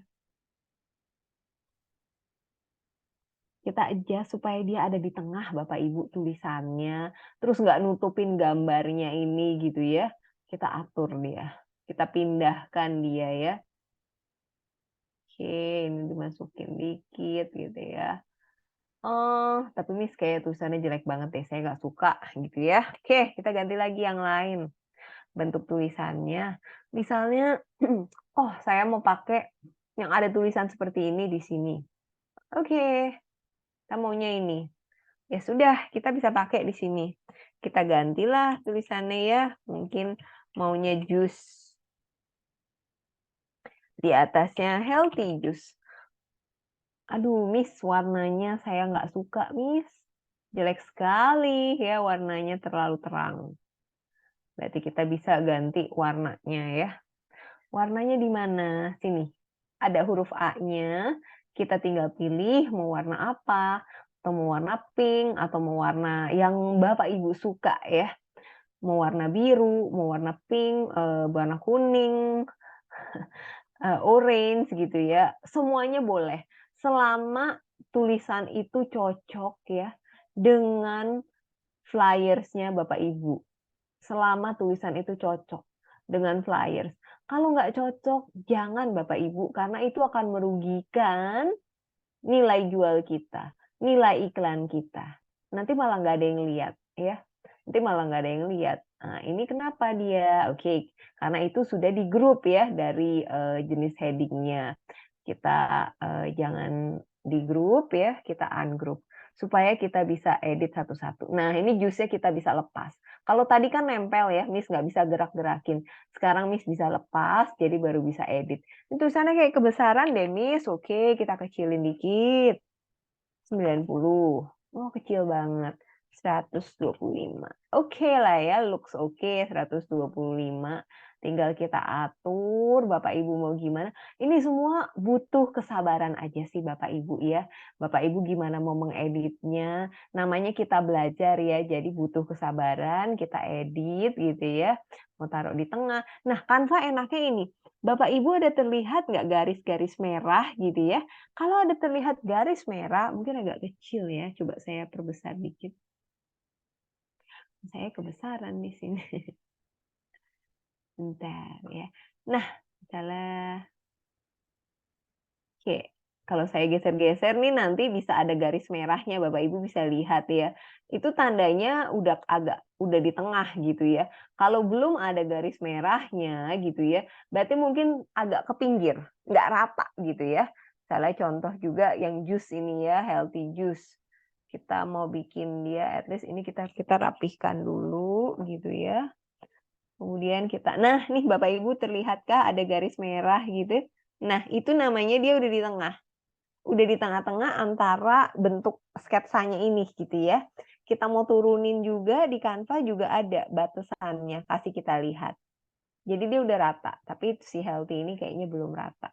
Kita adjust supaya dia ada di tengah Bapak Ibu tulisannya. Terus nggak nutupin gambarnya ini gitu ya. Kita atur dia. Kita pindahkan dia ya. Oke, ini dimasukin dikit gitu ya. Oh, tapi Miss kayak tulisannya jelek banget deh, saya nggak suka gitu ya. Oke, kita ganti lagi yang lain. Bentuk tulisannya. Misalnya, oh saya mau pakai yang ada tulisan seperti ini di sini. Oke, kita maunya ini. Ya sudah, kita bisa pakai di sini. Kita gantilah tulisannya ya. Mungkin maunya juice. Di atasnya healthy juice. Aduh, Miss, warnanya saya nggak suka, Miss. Jelek sekali ya, warnanya terlalu terang. Berarti kita bisa ganti warnanya ya. Warnanya di mana? Sini. Ada huruf A-nya. Kita tinggal pilih mau warna apa. Atau mau warna pink, atau mau warna yang Bapak Ibu suka ya. Mau warna biru, mau warna pink, warna kuning, orange gitu ya. Semuanya boleh. Selama tulisan itu cocok ya dengan flyers-nya Bapak Ibu. Selama tulisan itu cocok dengan flyers. Kalau nggak cocok, jangan Bapak Ibu, karena itu akan merugikan nilai jual kita, nilai iklan kita. Nanti malah nggak ada yang lihat, ya. Nanti malah nggak ada yang lihat. Nah, ini kenapa dia? Oke, karena itu sudah di grup ya dari jenis headingnya. Kita jangan di grup ya, kita ungroup supaya kita bisa edit satu-satu. Nah, ini jusnya kita bisa lepas. Kalau tadi kan nempel ya, Miss nggak bisa gerak-gerakin. Sekarang Miss bisa lepas, jadi baru bisa edit. Ini tulisannya kayak kebesaran deh, Miss. Oke, kita kecilin dikit. 90. Oh, kecil banget. 125. Oke lah ya, looks oke, 125. Tinggal kita atur, Bapak Ibu mau gimana. Ini semua butuh kesabaran aja sih Bapak Ibu ya. Bapak Ibu gimana mau mengeditnya. Namanya kita belajar ya, jadi butuh kesabaran, kita edit gitu ya. Mau taruh di tengah. Nah, Canva enaknya ini. Bapak Ibu ada terlihat nggak garis-garis merah gitu ya. Kalau ada terlihat garis merah, mungkin agak kecil ya. Coba saya perbesar dikit. Saya kebesaran di sini. Bentar ya. Nah, misalnya, oke. Kalau saya geser-geser nih nanti bisa ada garis merahnya, Bapak Ibu bisa lihat ya. Itu tandanya udah di tengah gitu ya. Kalau belum ada garis merahnya gitu ya, berarti mungkin agak ke pinggir, nggak rata gitu ya. Misalnya contoh juga yang jus ini ya, healthy juice. Kita mau bikin dia, at least ini kita rapihkan dulu gitu ya. Kemudian kita, nah nih Bapak Ibu terlihatkah ada garis merah gitu? Nah itu namanya dia udah di tengah. Udah di tengah-tengah antara bentuk sketsanya ini gitu ya. Kita mau turunin juga di Canva juga ada batasannya, kasih kita lihat. Jadi dia udah rata, tapi si healthy ini kayaknya belum rata.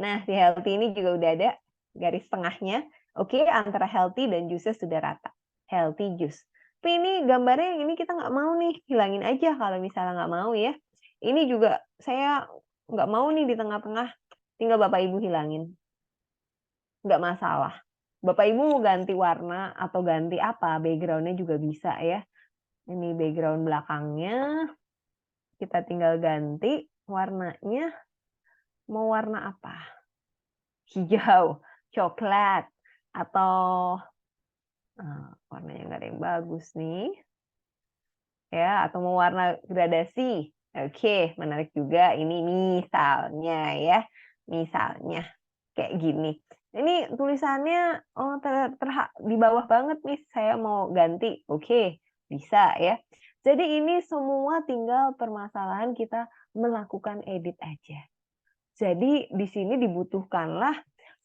Nah, si healthy ini juga udah ada garis tengahnya. Oke, antara healthy dan juice sudah rata. Healthy juice. Tapi ini gambarnya yang ini kita nggak mau nih, hilangin aja kalau misalnya nggak mau ya. Ini juga saya nggak mau nih di tengah-tengah, tinggal Bapak Ibu hilangin. Nggak masalah. Bapak Ibu mau ganti warna atau ganti apa, background-nya juga bisa ya. Ini background belakangnya, kita tinggal ganti warnanya. Mau warna apa? Hijau, coklat, atau warnanya nggak ada yang bagus nih. Ya, atau mau warna gradasi. Oke, menarik juga. Ini misalnya ya, misalnya kayak gini. Ini tulisannya di bawah banget nih. Saya mau ganti. Oke, bisa ya. Jadi ini semua tinggal permasalahan kita melakukan edit aja. Jadi di sini dibutuhkanlah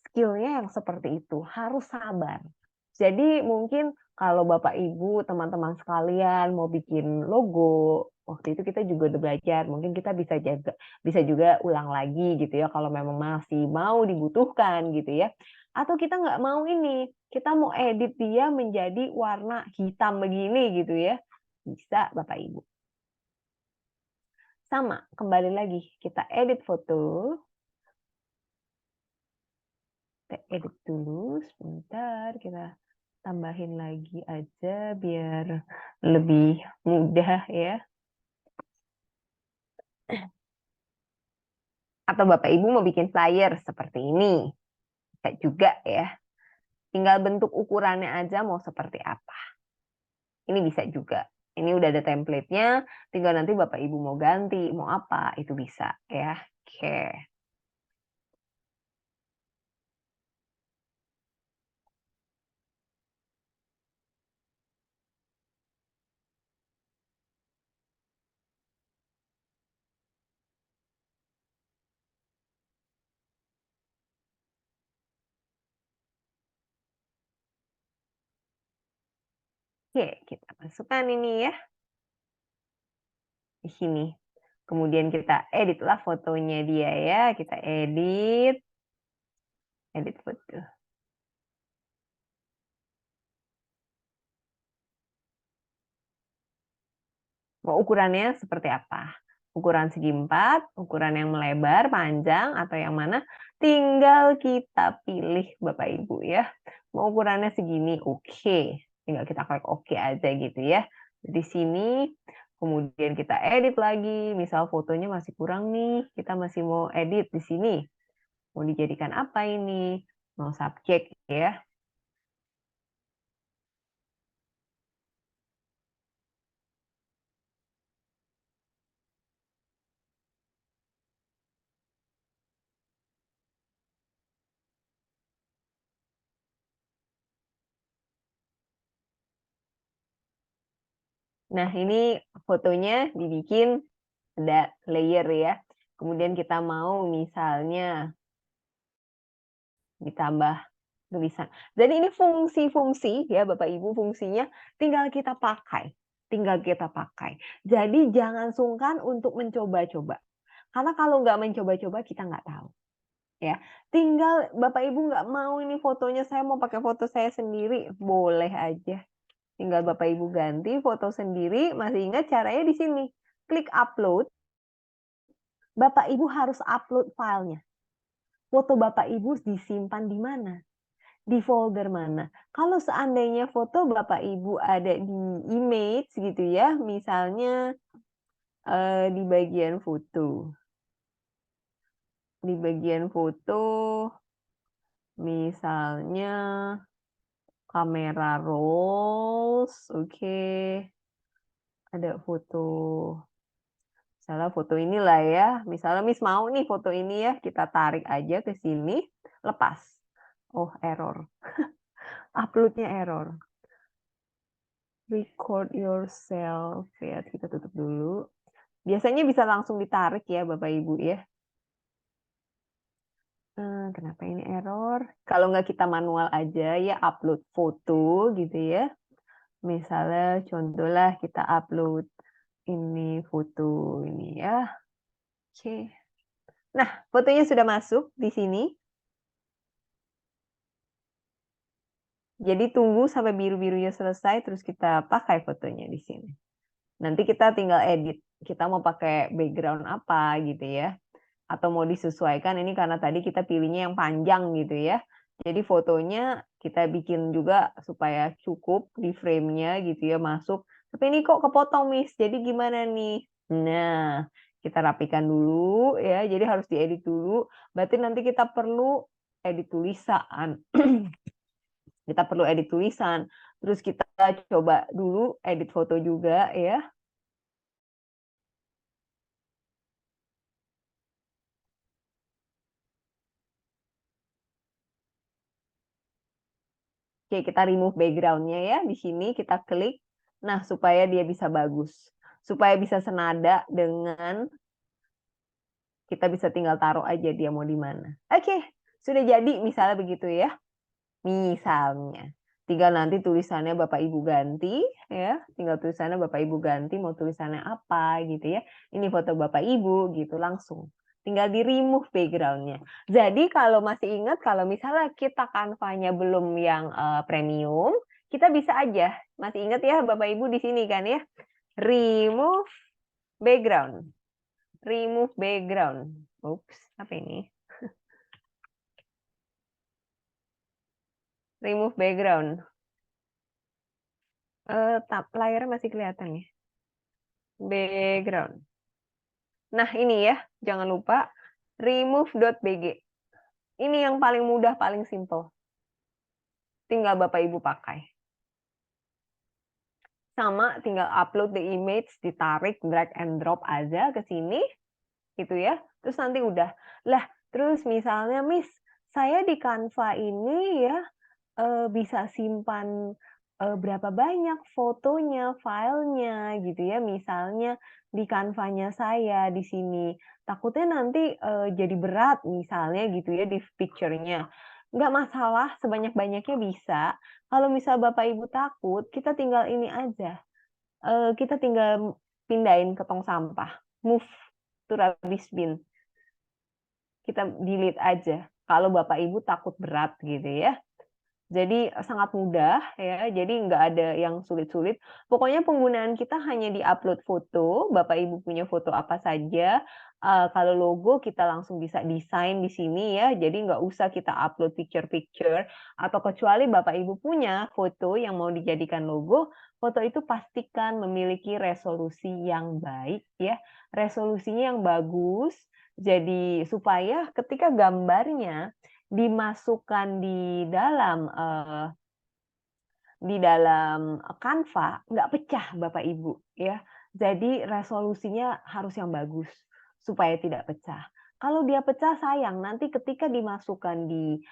skill-nya yang seperti itu, harus sabar. Jadi mungkin kalau Bapak Ibu, teman-teman sekalian mau bikin logo, waktu itu kita juga udah belajar, mungkin kita bisa juga ulang lagi gitu ya kalau memang masih mau dibutuhkan gitu ya. Atau kita nggak mau ini, kita mau edit dia menjadi warna hitam begini gitu ya. Bisa Bapak Ibu. Sama, kembali lagi kita edit foto. Kita edit dulu sebentar, kita tambahin lagi aja biar lebih mudah ya. Atau Bapak Ibu mau bikin flyer seperti ini. Bisa juga ya. Tinggal bentuk ukurannya aja mau seperti apa. Ini bisa juga. Ini udah ada template-nya, tinggal nanti Bapak Ibu mau ganti, mau apa, itu bisa ya. Oke. Oke, kita masukkan ini ya. Di sini. Kemudian kita editlah fotonya dia ya. Kita edit foto. Mau ukurannya seperti apa? Ukuran segi 4, ukuran yang melebar, panjang, atau yang mana? Tinggal kita pilih Bapak Ibu ya. Mau ukurannya segini, oke. Tinggal kita klik oke aja gitu ya. Di sini, kemudian kita edit lagi. Misal fotonya masih kurang nih, kita masih mau edit di sini. Mau dijadikan apa ini? Mau subjek ya. Nah, ini fotonya dibikin ada layer ya. Kemudian kita mau misalnya ditambah tulisan. Dan ini fungsi-fungsi ya Bapak Ibu, fungsinya tinggal kita pakai. Tinggal kita pakai. Jadi jangan sungkan untuk mencoba-coba. Karena kalau nggak mencoba-coba kita nggak tahu. Ya, tinggal Bapak Ibu nggak mau ini fotonya saya mau pakai foto saya sendiri, boleh aja. Tinggal Bapak Ibu ganti foto sendiri, masih ingat caranya di sini. Klik upload, Bapak Ibu harus upload filenya. Foto Bapak Ibu disimpan di mana? Di folder mana? Kalau seandainya foto Bapak Ibu ada di image gitu ya, misalnya di bagian foto. Di bagian foto, misalnya kamera rolls, oke. Ada foto. Misalnya foto inilah ya. Misalnya Miss mau nih foto ini ya, kita tarik aja ke sini, lepas. Oh, error. Uploadnya error. Record yourself. Ya, kita tutup dulu. Biasanya bisa langsung ditarik ya Bapak Ibu ya. Kenapa ini error? Kalau nggak kita manual aja ya upload foto gitu ya. Misalnya contohlah kita upload ini foto ini ya. Oke. Nah, fotonya sudah masuk di sini. Jadi tunggu sampai biru-birunya selesai, terus kita pakai fotonya di sini. Nanti kita tinggal edit. Kita mau pakai background apa gitu ya. Atau mau disesuaikan, ini karena tadi kita pilihnya yang panjang gitu ya. Jadi fotonya kita bikin juga supaya cukup di frame-nya gitu ya, masuk. Tapi ini kok kepotong, Miss. Jadi gimana nih? Nah, kita rapikan dulu ya. Jadi harus diedit dulu. Berarti nanti kita perlu edit tulisan. Kita perlu edit tulisan. Terus kita coba dulu edit foto juga ya. Oke, kita remove background-nya ya. Di sini kita klik. Nah, supaya dia bisa bagus. Supaya bisa senada dengan kita bisa tinggal taruh aja dia mau di mana. Oke, sudah jadi misalnya begitu ya. Misalnya. Tinggal nanti tulisannya Bapak Ibu ganti ya. Tinggal tulisannya Bapak Ibu ganti mau tulisannya apa gitu ya. Ini foto Bapak Ibu gitu langsung. Tinggal di remove background-nya. Jadi kalau masih ingat kalau misalnya kita Canva-nya belum yang premium, kita bisa aja. Masih ingat ya Bapak Ibu di sini kan ya. Remove background. Remove background. Oops, apa ini? Remove background. Layarnya masih kelihatan ya. Background. Nah, ini ya, jangan lupa remove.bg. Ini yang paling mudah, paling simple. Tinggal Bapak Ibu pakai. Sama tinggal upload the image, ditarik, drag and drop aja ke sini. Gitu ya. Terus nanti udah. Lah, terus misalnya Miss, saya di Canva ini ya bisa simpan berapa banyak fotonya, filenya gitu ya. Misalnya di Canva-nya saya di sini. Takutnya nanti jadi berat misalnya gitu ya di picture-nya. Nggak masalah, sebanyak-banyaknya bisa. Kalau misal Bapak Ibu takut, kita tinggal ini aja. Kita tinggal pindahin ke tong sampah. Move to rubbish bin. Kita delete aja. Kalau Bapak Ibu takut berat gitu ya. Jadi sangat mudah ya, jadi nggak ada yang sulit-sulit. Pokoknya penggunaan kita hanya di-upload foto, Bapak Ibu punya foto apa saja. Kalau logo kita langsung bisa desain di sini ya, jadi nggak usah kita upload picture-picture. Atau kecuali Bapak Ibu punya foto yang mau dijadikan logo, foto itu pastikan memiliki resolusi yang baik ya, resolusinya yang bagus. Jadi supaya ketika gambarnya dimasukkan di dalam Canva nggak pecah Bapak Ibu ya. Jadi resolusinya harus yang bagus supaya tidak pecah. Kalau dia pecah sayang nanti ketika dimasukkan di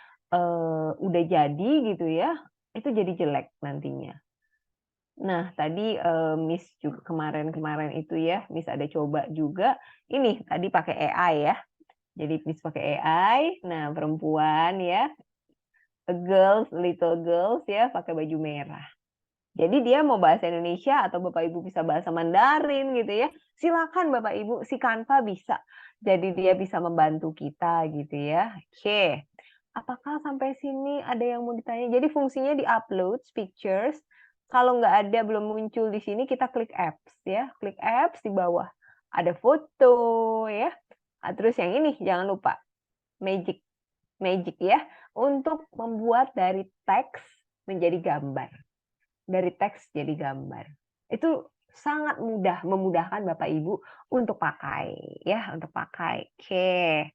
udah jadi gitu ya, itu jadi jelek nantinya. Nah, tadi Miss juga kemarin-kemarin itu ya, Miss ada coba juga. Ini tadi pakai AI ya. Jadi Miss pakai AI, nah perempuan ya, little girls ya, pakai baju merah. Jadi dia mau bahasa Indonesia atau Bapak Ibu bisa bahasa Mandarin gitu ya. Silakan Bapak Ibu, si Canva bisa. Jadi dia bisa membantu kita gitu ya. Oke. Apakah sampai sini ada yang mau ditanya? Jadi fungsinya di-upload pictures. Kalau nggak ada, belum muncul di sini, kita klik apps ya. Klik apps di bawah. Ada foto ya. Nah, terus yang ini jangan lupa magic ya, untuk membuat dari teks menjadi gambar. Dari teks jadi gambar. Itu sangat mudah, memudahkan Bapak Ibu untuk pakai ya, untuk pakai. Oke.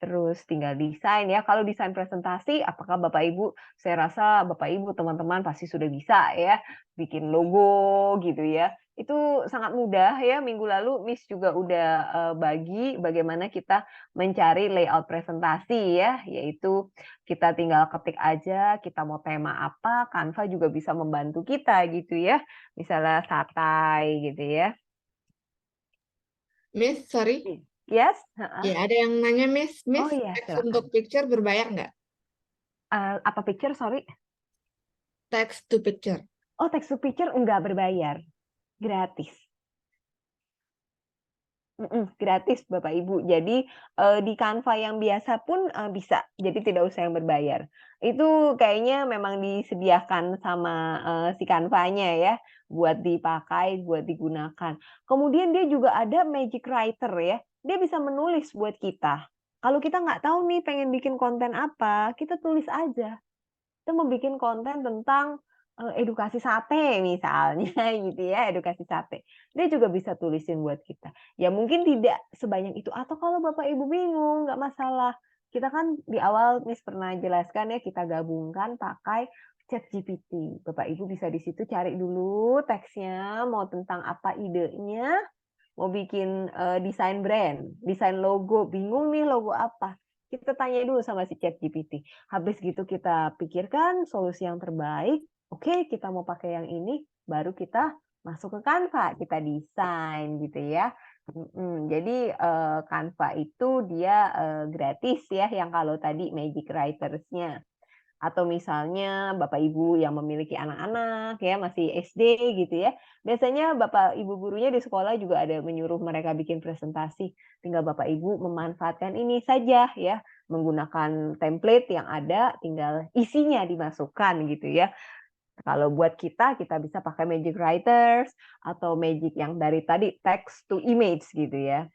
Terus tinggal desain ya. Kalau desain presentasi, apakah Bapak Ibu, saya rasa Bapak Ibu, teman-teman pasti sudah bisa ya, bikin logo gitu ya. Itu sangat mudah ya. Minggu lalu Miss juga udah bagi bagaimana kita mencari layout presentasi ya, yaitu kita tinggal ketik aja, kita mau tema apa, Canva juga bisa membantu kita gitu ya. Misalnya satai gitu ya. Miss, sorry. Yes? Ya, ada yang nanya, Miss. Oh Miss, iya, teks untuk silakan. picture berbayar nggak? Apa picture, sorry? Text to picture. Oh, text to picture enggak berbayar, gratis. Gratis Bapak Ibu. Jadi, di Canva yang biasa pun, bisa, jadi tidak usah yang berbayar. Itu kayaknya memang disediakan sama, si Canva-nya ya, buat dipakai, buat digunakan. Kemudian dia juga ada Magic Writer ya, dia bisa menulis buat kita. Kalau kita nggak tahu nih pengen bikin konten apa, kita tulis aja. Kita mau bikin konten tentang, edukasi sate misalnya gitu ya, edukasi sate. Dia juga bisa tulisin buat kita. Ya mungkin tidak sebanyak itu atau kalau Bapak Ibu bingung, nggak masalah. Kita kan di awal Miss pernah jelaskan ya, kita gabungkan pakai ChatGPT. Bapak Ibu bisa di situ cari dulu teksnya, mau tentang apa idenya, mau bikin, desain brand, desain logo, bingung nih logo apa, kita tanya dulu sama si ChatGPT. Habis gitu kita pikirkan solusi yang terbaik, oke kita mau pakai yang ini, baru kita masuk ke Canva, kita desain gitu ya. Jadi, Canva itu dia, gratis ya, yang kalau tadi Magic Writers-nya. Atau misalnya Bapak Ibu yang memiliki anak-anak ya, masih SD gitu ya, biasanya Bapak Ibu gurunya di sekolah juga ada menyuruh mereka bikin presentasi, tinggal Bapak Ibu memanfaatkan ini saja ya, menggunakan template yang ada, tinggal isinya dimasukkan gitu ya. Kalau buat kita, kita bisa pakai Magic Writers atau Magic yang dari tadi text to image gitu ya.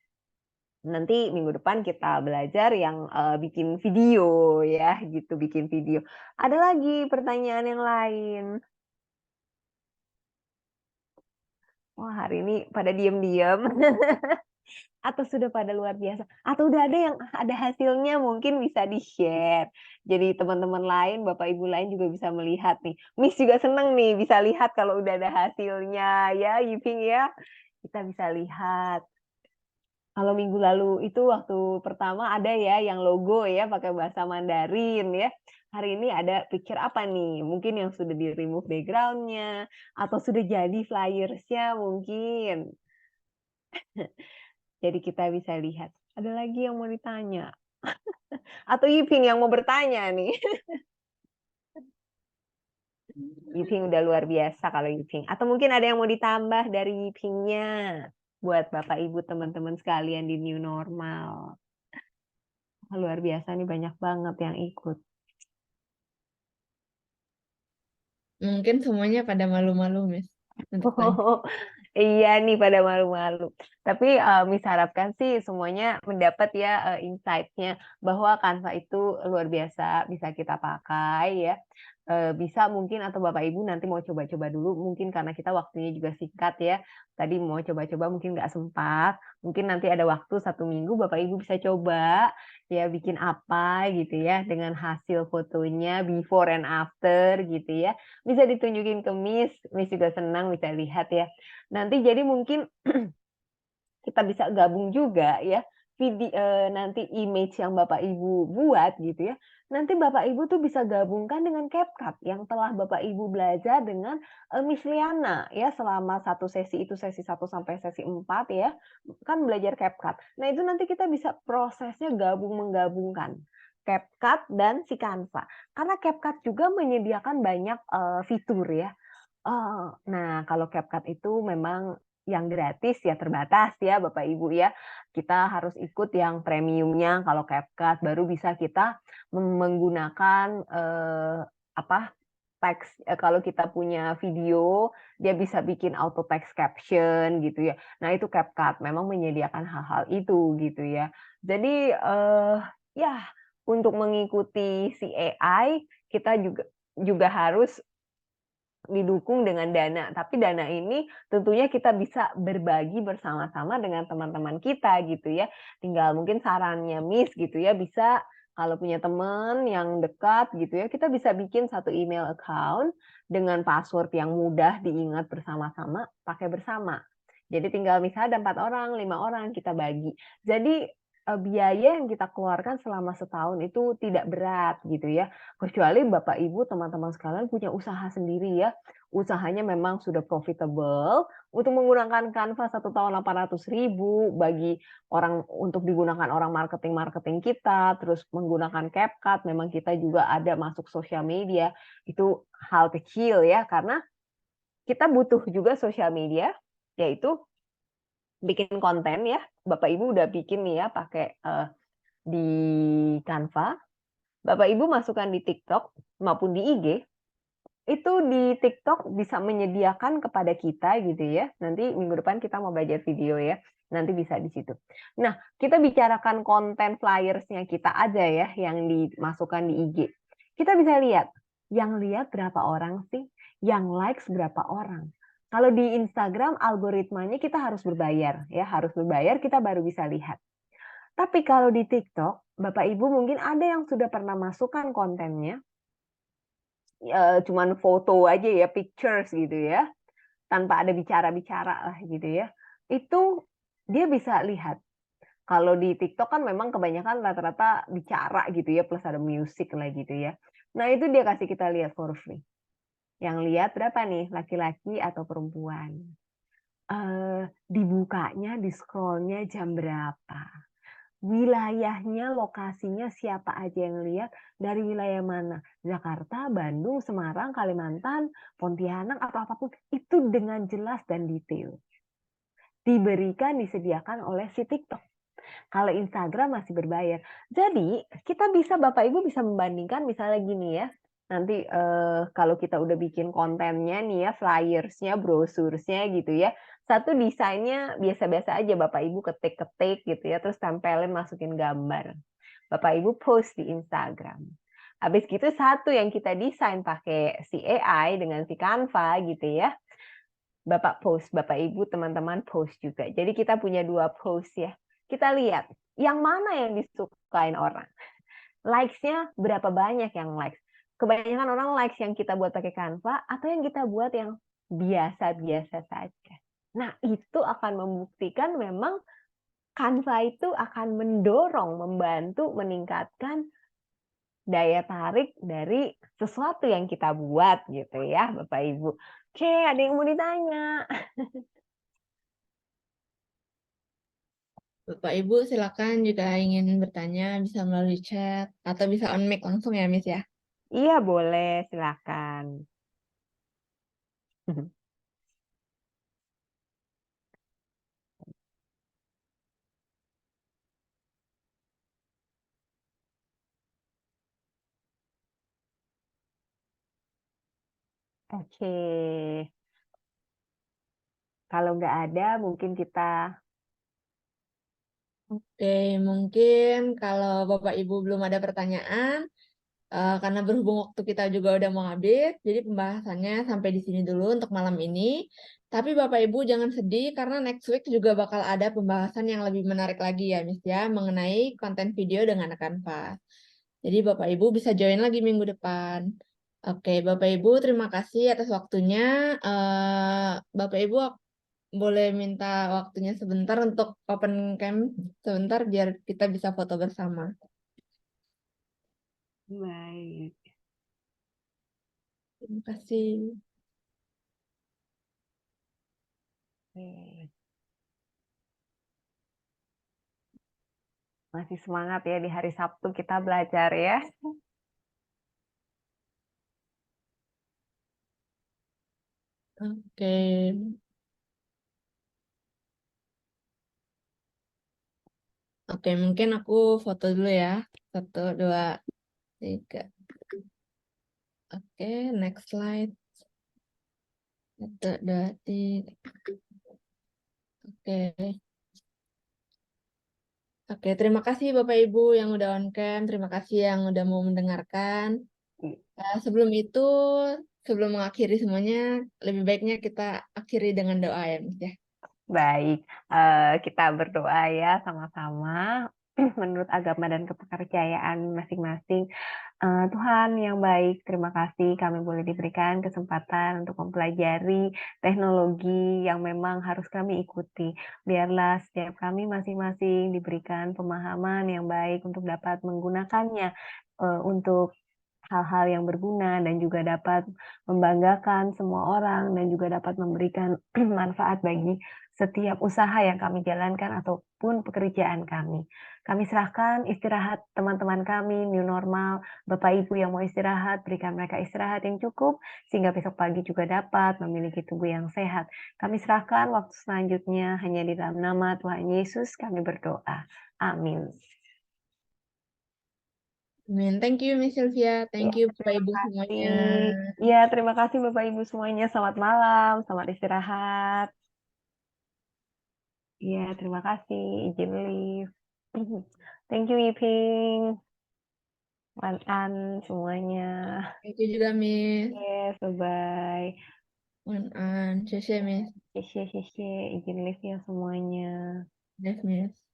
Nanti minggu depan kita belajar yang, bikin video ya gitu, bikin video. Ada lagi pertanyaan yang lain? Wah hari ini pada diem-diem atau sudah pada luar biasa? Atau udah ada yang ada hasilnya mungkin bisa di-share. Jadi teman-teman lain, Bapak Ibu lain juga bisa melihat nih. Miss juga seneng nih bisa lihat kalau udah ada hasilnya ya, Yiping ya. Kita bisa lihat. Kalau minggu lalu itu waktu pertama ada ya yang logo ya pakai bahasa Mandarin ya. Hari ini ada picture apa nih? Mungkin yang sudah di-remove background-nya atau sudah jadi flyers-nya mungkin. Jadi kita bisa lihat. Ada lagi yang mau ditanya? Atau Yiping yang mau bertanya nih? Yiping udah luar biasa kalau Yiping. Atau mungkin ada yang mau ditambah dari Yipingnya buat Bapak Ibu teman-teman sekalian di new normal. Luar biasa nih banyak banget yang ikut. Mungkin semuanya pada malu-malu, Miss, untuk tanya. Oh, iya nih pada malu-malu. Tapi, Miss harapkan sih semuanya mendapat ya, insight-nya bahwa Canva itu luar biasa bisa kita pakai ya. Bisa mungkin atau Bapak Ibu nanti mau coba-coba dulu mungkin karena kita waktunya juga singkat ya. Tadi mau coba-coba mungkin nggak sempat, mungkin nanti ada waktu 1 minggu Bapak Ibu bisa coba ya bikin apa gitu ya dengan hasil fotonya before and after gitu ya. Bisa ditunjukin ke Miss, Miss juga senang bisa lihat ya. Nanti jadi mungkin kita bisa gabung juga ya, nanti image yang Bapak Ibu buat gitu ya, nanti Bapak Ibu tuh bisa gabungkan dengan CapCut yang telah Bapak Ibu belajar dengan, Miss Liana ya selama satu sesi itu sesi 1 sampai sesi 4 ya, kan belajar CapCut. Nah itu nanti kita bisa prosesnya menggabungkan CapCut dan si Canva. Karena CapCut juga menyediakan banyak, fitur ya. Nah kalau CapCut itu memang yang gratis ya terbatas ya Bapak Ibu ya. Kita harus ikut yang premiumnya kalau CapCut baru bisa kita menggunakan, apa, teks kalau kita punya video, dia bisa bikin auto text caption gitu ya. Nah itu CapCut memang menyediakan hal-hal itu gitu ya. Jadi, ya untuk mengikuti si AI kita juga juga harus didukung dengan dana, tapi dana ini tentunya kita bisa berbagi bersama-sama dengan teman-teman kita gitu ya. Tinggal mungkin sarannya Miss gitu ya, bisa kalau punya teman yang dekat gitu ya, kita bisa bikin satu email account dengan password yang mudah diingat bersama-sama, pakai bersama. Jadi tinggal misalnya ada 4 orang, 5 orang kita bagi. Jadi, biaya yang kita keluarkan selama setahun itu tidak berat gitu ya. Kecuali Bapak Ibu, teman-teman sekalian punya usaha sendiri ya, usahanya memang sudah profitable, untuk menggunakan Canva 1 tahun 800.000 bagi orang untuk digunakan orang marketing-marketing kita, terus menggunakan CapCut, memang kita juga ada masuk sosial media, itu hal kecil ya, karena kita butuh juga sosial media, yaitu bikin konten ya, Bapak Ibu udah bikin nih ya pakai di Canva, Bapak Ibu masukkan di TikTok maupun di IG, itu di TikTok bisa menyediakan kepada kita gitu ya. Nanti minggu depan kita mau belajar video ya. Nanti bisa di situ. Nah, kita bicarakan konten flyersnya kita aja ya yang dimasukkan di IG. Kita bisa lihat, yang lihat berapa orang sih? Yang likes berapa orang? Kalau di Instagram algoritmanya kita harus berbayar ya, harus berbayar kita baru bisa lihat. Tapi kalau di TikTok, Bapak Ibu mungkin ada yang sudah pernah masukkan kontennya, cuman foto aja ya, pictures gitu ya, tanpa ada bicara-bicara lah gitu ya. Itu dia bisa lihat. Kalau di TikTok kan memang kebanyakan rata-rata bicara gitu ya, plus ada musik lah gitu ya. Nah itu dia kasih kita lihat for free. Yang lihat berapa nih, laki-laki atau perempuan? Dibukanya, di scrollnya jam berapa? Wilayahnya, lokasinya siapa aja yang lihat, dari wilayah mana, Jakarta, Bandung, Semarang, Kalimantan, Pontianak, atau apapun, itu dengan jelas dan detail. Diberikan, disediakan oleh si TikTok. Kalau Instagram masih berbayar. Jadi, kita bisa, Bapak Ibu bisa membandingkan misalnya gini ya, nanti kalau kita udah bikin kontennya nih ya, flyersnya, brosursnya gitu ya, satu desainnya biasa-biasa aja Bapak Ibu ketik-ketik gitu ya, terus tempelin masukin gambar. Bapak Ibu post di Instagram. Habis gitu satu yang kita desain pakai si AI dengan si Canva gitu ya. Bapak post, Bapak Ibu teman-teman post juga. Jadi kita punya 2 post ya. Kita lihat yang mana yang disukain orang. Likes-nya berapa banyak yang likes. Kebanyakan orang likes yang kita buat pakai Canva atau yang kita buat yang biasa-biasa saja. Nah, itu akan membuktikan memang Canva itu akan mendorong, membantu, meningkatkan daya tarik dari sesuatu yang kita buat gitu ya, Bapak Ibu. Oke, ada yang mau ditanya? Bapak Ibu silakan jika ingin bertanya bisa melalui chat atau bisa on mic langsung ya, Miss ya. Iya, boleh, silakan. Oke, kalau nggak ada, mungkin kita Oke, mungkin kalau Bapak Ibu belum ada pertanyaan, karena berhubung waktu kita juga udah mau habis, jadi pembahasannya sampai di sini dulu untuk malam ini. Tapi Bapak Ibu jangan sedih karena next week juga bakal ada pembahasan yang lebih menarik lagi ya, Miss ya, mengenai konten video dengan Canva. Jadi Bapak Ibu bisa join lagi minggu depan. Oke, Bapak Ibu terima kasih atas waktunya. Bapak Ibu boleh minta waktunya sebentar untuk open cam sebentar biar kita bisa foto bersama. baik. Terima kasih. Oke. Masih semangat ya di hari Sabtu kita belajar ya. Oke. Oke, mungkin aku foto dulu ya. Satu, dua, tiga. Oke, next slide. Satu, dua, tiga. Oke. Oke, terima kasih Bapak Ibu yang udah on cam. Terima kasih yang udah mau mendengarkan. Sebelum itu, sebelum mengakhiri semuanya, lebih baiknya kita akhiri dengan doa ya, Miss ya. Baik, kita berdoa ya sama-sama menurut agama dan kepercayaan masing-masing. Tuhan yang baik, terima kasih kami boleh diberikan kesempatan untuk mempelajari teknologi yang memang harus kami ikuti. Biarlah setiap kami masing-masing diberikan pemahaman yang baik untuk dapat menggunakannya untuk hal-hal yang berguna dan juga dapat membanggakan semua orang dan juga dapat memberikan manfaat bagi setiap usaha yang kami jalankan ataupun pekerjaan kami. Kami serahkan istirahat teman-teman kami, new normal, Bapak Ibu yang mau istirahat, berikan mereka istirahat yang cukup, sehingga besok pagi juga dapat memiliki tubuh yang sehat. Kami serahkan waktu selanjutnya hanya di dalam nama Tuhan Yesus kami berdoa. Amin. Amin. Thank you, Miss Sylvia. Ya, Thank you, Bapak terima Ibu kasih. semuanya. Ya, terima kasih Bapak Ibu semuanya. Selamat malam, selamat istirahat. Ya, terima kasih. Izin live. Thank you, Iping. Wan-an semuanya. Thank you juga, Miss. Yes, bye-bye. Wan-an, Miss. Izin live ya semuanya. Yes, Miss.